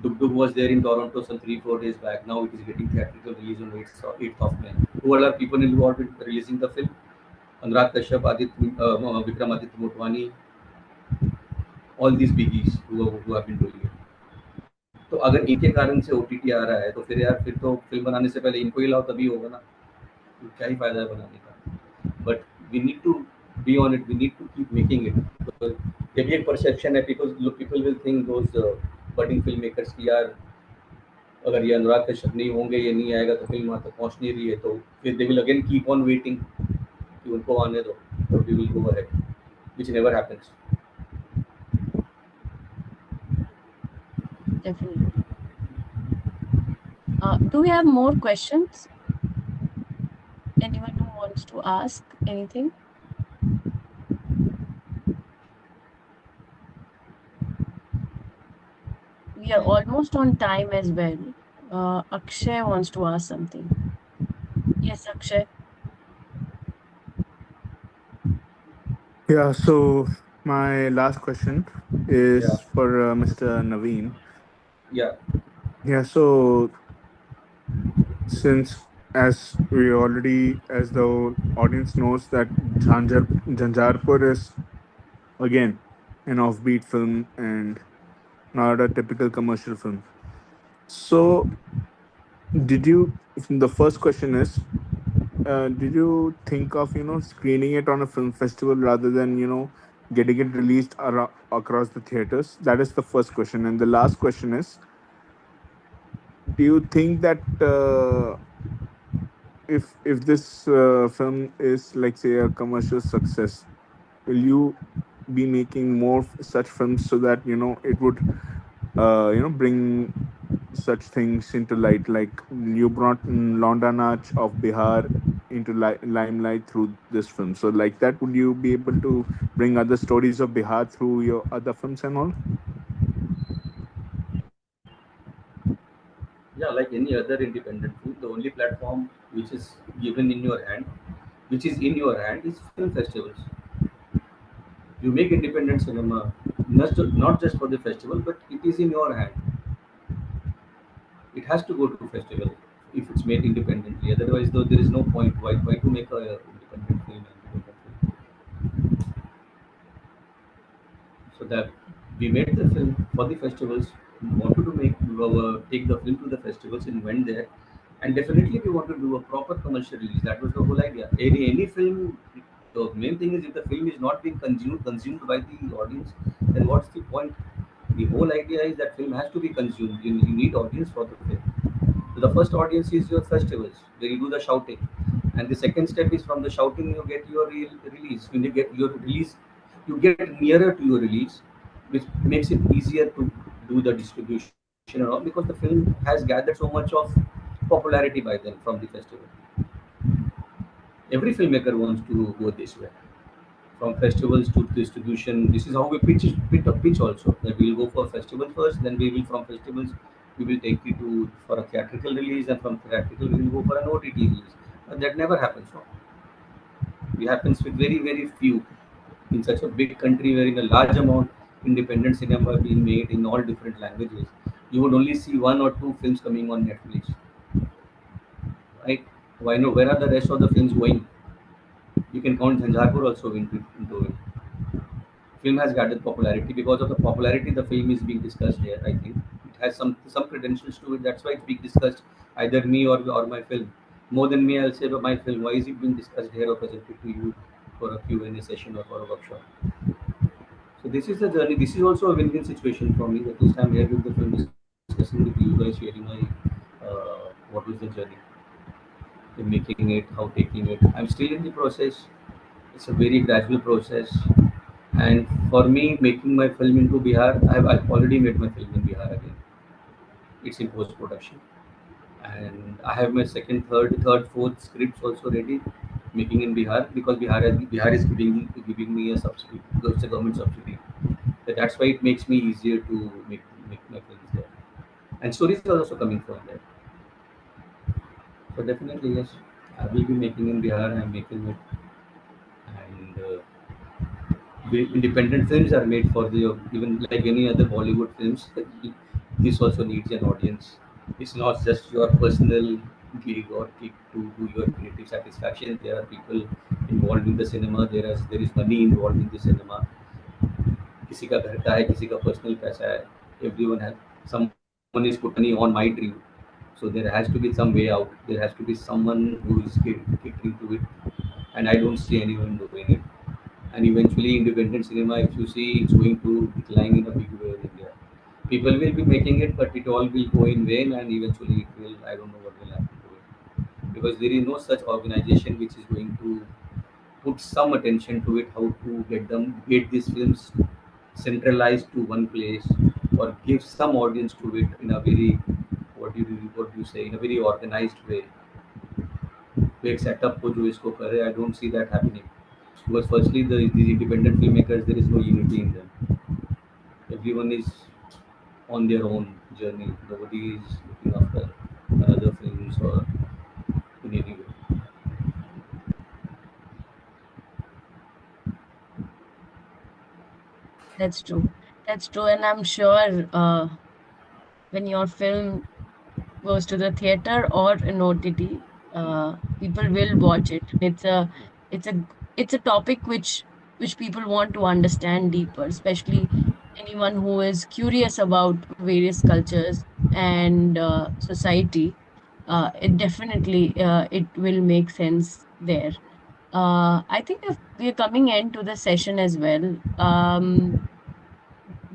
Speaker 6: Duk Duk was there in Toronto some 3-4 days back. Now it is getting theatrical release on 8th of May. Who are people involved in releasing the film? Anurag Kashyap, Vikram Aditya Motwani, all these biggies who have been doing it. तो अगर इनके कारण से OTT आ रहा है तो फिर यार, फिर तो फिल्म बनाने से पहले इनको ही लाओ तभी होगा ना। तो क्या ही फायदा है बनाने का। But we need to be on it, we need to keep making it. तो ये भी एक परसेप्शन है, people will think those budding film makers की यार अगर ये अनुराग कश्यप नहीं होंगे, ये नहीं आएगा तो फिल्म वहाँ तक पहुँच नहीं रही है, तो फिर they will again keep on waiting कि उनको आने दो, तो we will go ahead, which never happens.
Speaker 1: Definitely. Do we have more questions? Anyone who wants to ask anything? We are almost on time as well. Akshay wants to ask something. Yes, Akshay.
Speaker 2: Yeah, so my last question is
Speaker 6: Yeah,
Speaker 2: for Mr. Naveen.
Speaker 6: yeah,
Speaker 2: Yeah, so since as the audience knows that Jhanjhaarpur is again an offbeat film and not a typical commercial film. So did you? The first question is, did you think of screening it on a film festival rather than getting it released across the theaters? That is the first question, and the last question is, do you think that if this film is like say a commercial success, will you be making more such films so that it would bring such things into light, like you brought Londa Nach of Bihar into limelight through this film, so like that would you be able to bring other stories of Bihar through your other films and all?
Speaker 6: yeah. Like any other independent film, the only platform which is given in your hand, which is in your hand, is film festivals. You make independent cinema, not just for the festival, but it is in your hand. It has to go to festival if it's made independently. Otherwise, though, there is no point. Why to make a independent film? So that we made the film for the festivals. We wanted to take the film to the festivals and went there. And definitely, we want to do a proper commercial release. That was the whole idea. Any film The main thing is if the film is not being consumed by the audience, then what's the point? The whole idea is that film has to be consumed. You need audience for the film. So the first audience is your festivals where you do the shouting, and the second step is from the shouting you get your release. When you get your release, you get nearer to your release, which makes it easier to do the distribution and all because the film has gathered so much of popularity by then from the festival. Every filmmaker wants to go this way from festivals to distribution. This is how we pitch also. That we'll go for festival first, then we will from festivals we will take it to for a theatrical release, and from theatrical we will go for an OTT release. But that never happens. No, it happens with very few in such a big country where in a large amount independent cinema being made in all different languages. You would only see one or two films coming on Netflix, right? Why no? Where are the rest of the films going? You can count Jhanjhaarpur also into it. Film has gathered popularity. Because of the popularity the film is being discussed here. I think it has some credentials to it. That's why it's being discussed, either me or my film. More than me, I'll say about my film. Why is it being discussed here or presented to you for a Q&A session or for a workshop? So this is the journey. This is also a win-win situation for me. At least I'm here with the film, discussing with you guys, sharing my what was the journey in making it, how taking it. I'm still in the process. It's a very gradual process. And for me, making my film into Bihar, I've already made my film in Bihar again. It's in post production, and I have my second, third, fourth scripts also ready, making in Bihar because Bihar is giving me a subsidy. It's a government subsidy. So that's why it makes me easier to make my films there. And stories are also coming from there. So definitely yes, I will be making in Bihar. I'm making it, and independent films are made for the even like any other Bollywood films. This also needs an audience. It's not just your personal gig or gig to do your creative satisfaction. There are people involved in the cinema. There is money involved in the cinema. किसी का घर का है, किसी का personal पैसा है. Everyone has someone is put money on my dream. So there has to be some way out. There has to be someone who is catering to it, and I don't see anyone doing it. And eventually independent cinema, if you see, it's going to decline in a big way in India. People will be making it, but it all will go in vain, and eventually it will, I don't know what will happen to it, because there is no such organization which is going to put some attention to it, how to get these films centralized to one place, or give some audience to it in a very, what do you say, in a very organized way. तो एक setup हो जो इसको करे, I don't see that happening. Because firstly, these independent filmmakers, there is no unity in them. Everyone is on their own journey. Nobody is looking after another films or in any way.
Speaker 1: That's true. That's true. And I'm sure when your film goes to the theater or an OTT, people will watch it. It's a it's a topic which people want to understand deeper, especially anyone who is curious about various cultures and society. It definitely it will make sense there. I think if we are coming into the session as well.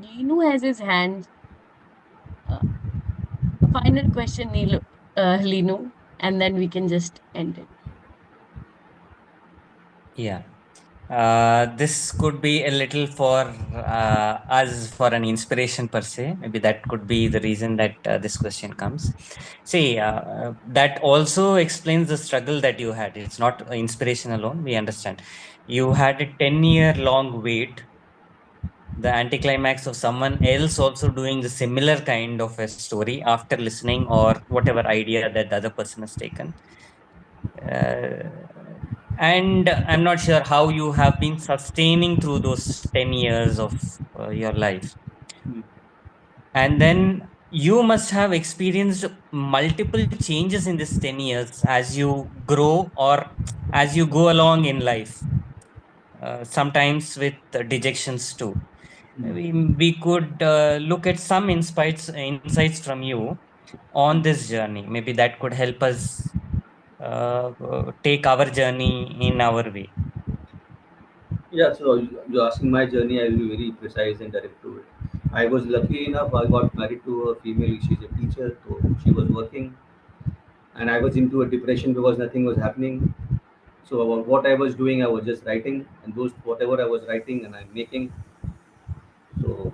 Speaker 1: Linu has his hand. Uh, a final question, Linu, and then we can just end it.
Speaker 8: Yeah. This could be a little for us for an inspiration per se. Maybe that could be the reason that this question comes. See, that also explains the struggle that you had. It's not inspiration alone. We understand. You had a 10-year long wait, the anticlimax of someone else also doing the similar kind of a story after listening or whatever idea that the other person has taken. And I'm not sure how you have been sustaining through those 10 years of your life.
Speaker 6: Hmm.
Speaker 8: And then you must have experienced multiple changes in this 10 years as you grow or as you go along in life, sometimes with dejections too.
Speaker 6: Hmm.
Speaker 8: We could look at some insights from you on this journey. Maybe that could help us take our journey in our way.
Speaker 6: Yeah, so you're asking my journey. I will be very precise and direct to it. I was lucky enough. I got married to a female. She's a teacher, so she was working, and I was into a depression because nothing was happening. So about what I was doing, I was just writing, and those whatever I was writing and I'm making. So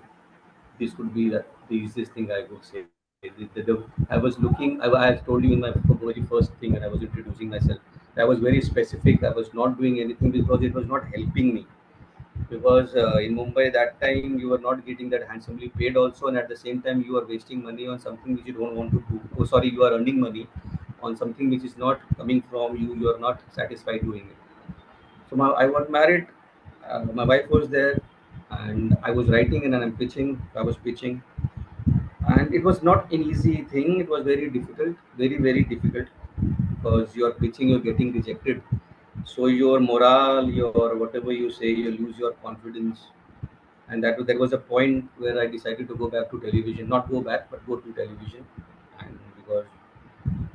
Speaker 6: this could be the easiest thing I would say. I was looking. I told you in my very first thing when I was introducing myself. I was very specific. I was not doing anything because it was not helping me. Because in Mumbai that time you were not getting that handsomely paid also, and at the same time you are wasting money on something which you don't want to do. Oh, sorry, you are earning money on something which is not coming from you. You are not satisfied doing it. So I got married. My wife was there, and I was writing and I'm pitching. I was pitching, and it was not an easy thing. It was very difficult, very difficult, because you are pitching, you're getting rejected. So your morale, your whatever you say, you lose your confidence, and there was a point where I decided to go back to television. Not go back, but go to television, and because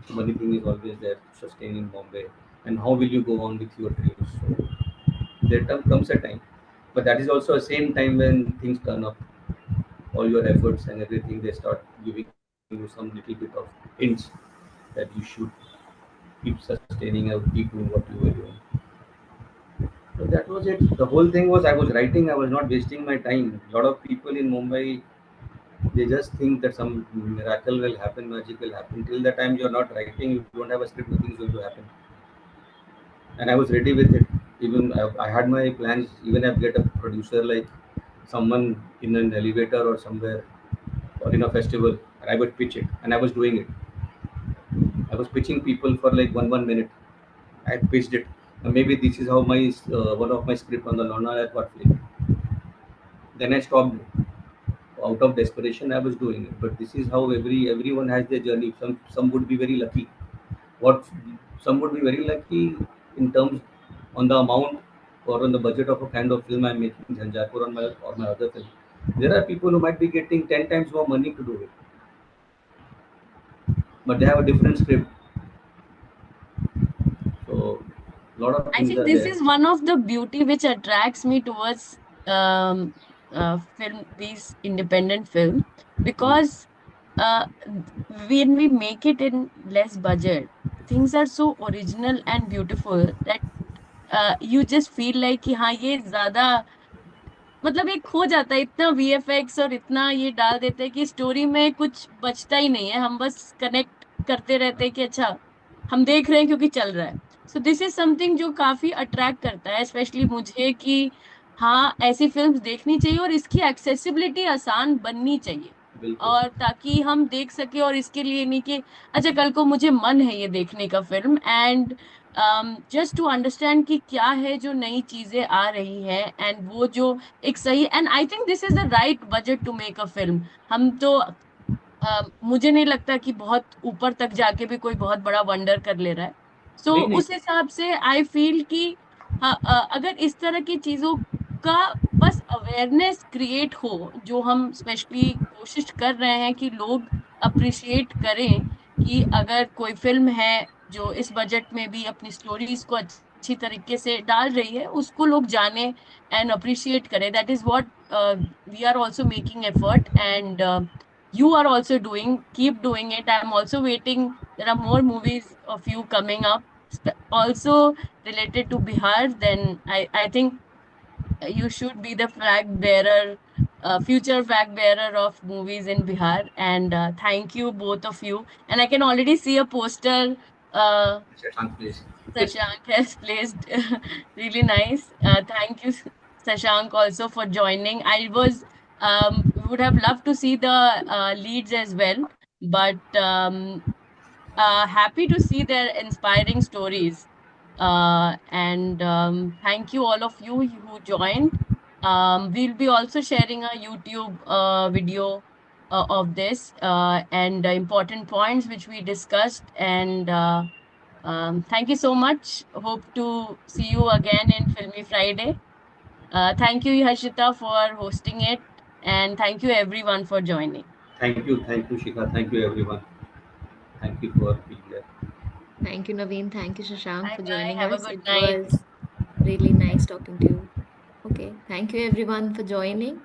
Speaker 6: the money thing is always there to sustain in Bombay, and how will you go on with your dreams? So comes a time, but that is also a same time when things turn up. All your efforts and everything, they start giving you some little bit of hints that you should keep sustaining or keep doing what you were doing. So that was it. The whole thing was I was writing. I was not wasting my time. A lot of people in Mumbai, they just think that some miracle will happen, magic will happen. Till the time you're not writing, you don't have a script, nothing's going to happen. And I was ready with it. Even I had my plans. Even I get a producer like someone in an elevator or somewhere or in a festival, and I would pitch it, and I was doing it. I was pitching people for like one minute. I pitched it. And maybe this is how my one of my script on the Lona got flipped. Then I stopped it. Out of desperation I was doing it, but this is how everyone has their journey. Some would be very lucky. What Some would be very lucky in terms on the amount or on the budget of a kind of film I'm making, Jhanjhaarpur or my other film. There are people who might be getting 10 times more money to do it, but they have a different script. So a lot of
Speaker 1: I
Speaker 6: things
Speaker 1: think
Speaker 6: are
Speaker 1: this
Speaker 6: there.
Speaker 1: is one of the beauty which attracts me towards these independent film,
Speaker 6: Mm.
Speaker 1: because uh, when we make it in less budget, things are so original and beautiful that you just feel like कि हाँ ये ज्यादा, मतलब एक खो जाता है, इतना वीएफएक्स और इतना ये डाल देते हैं कि स्टोरी में कुछ बचता ही नहीं है, हम बस कनेक्ट करते रहते हैं कि अच्छा हम देख रहे हैं क्योंकि चल रहा है. सो दिस इज समथिंग जो काफी अट्रैक्ट करता है स्पेशली मुझे कि हाँ ऐसी फिल्म्स देखनी चाहिए और इसकी एक्सेसिबिलिटी आसान बननी चाहिए,
Speaker 6: बिल्कुल.
Speaker 1: और ताकि हम देख सके. और इसके लिए नहीं कि अच्छा कल को मुझे मन है ये देखने का film, and just to understand कि क्या है जो नई चीजें आ रही हैं, एंड वो जो एक सही, and I think this is the right budget to make a film. हम तो मुझे नहीं लगता कि बहुत ऊपर तक जाके भी कोई बहुत बड़ा वंडर कर ले रहा है. सो
Speaker 6: नहीं नहीं.
Speaker 1: उस हिसाब से आई फील कि हाँ, अगर इस तरह की चीजों का बस अवेयरनेस क्रिएट हो, जो हम स्पेशली कोशिश कर रहे हैं कि लोग अप्रिशिएट करें कि अगर कोई फिल्म है जो इस बजट में भी अपनी स्टोरीज को अच्छी तरीके से डाल रही है, उसको लोग जाने एंड अप्रिशिएट करें. That is what we are also making effort, and you are also doing. Keep doing it. I'm also waiting. There are more movies of you coming up, also related to Bihar. Then I think you should be the flag bearer, future flag bearer of movies in Bihar. And thank you, both of you. And I can already see a poster.
Speaker 6: Shashank, please.
Speaker 1: Sashank has placed. Really nice. Thank you, Sashank, also for joining. I was would have loved to see the leads as well, but happy to see their inspiring stories. And thank you all of you who joined. We'll be also sharing a YouTube video of this and important points which we discussed. And thank you so much. Hope to see you again in Filmy Friday. Thank you, Harshita, for hosting it. And thank you, everyone, for joining.
Speaker 6: Thank you, Shikha. Thank you, everyone. Thank you for being there.
Speaker 5: Thank you, Naveen. Thank you, Shashank,
Speaker 1: Bye
Speaker 5: for
Speaker 1: bye.
Speaker 5: joining
Speaker 1: Have a
Speaker 5: us.
Speaker 1: good
Speaker 5: It
Speaker 1: night.
Speaker 5: was really nice talking to you. Okay. Thank you everyone for joining.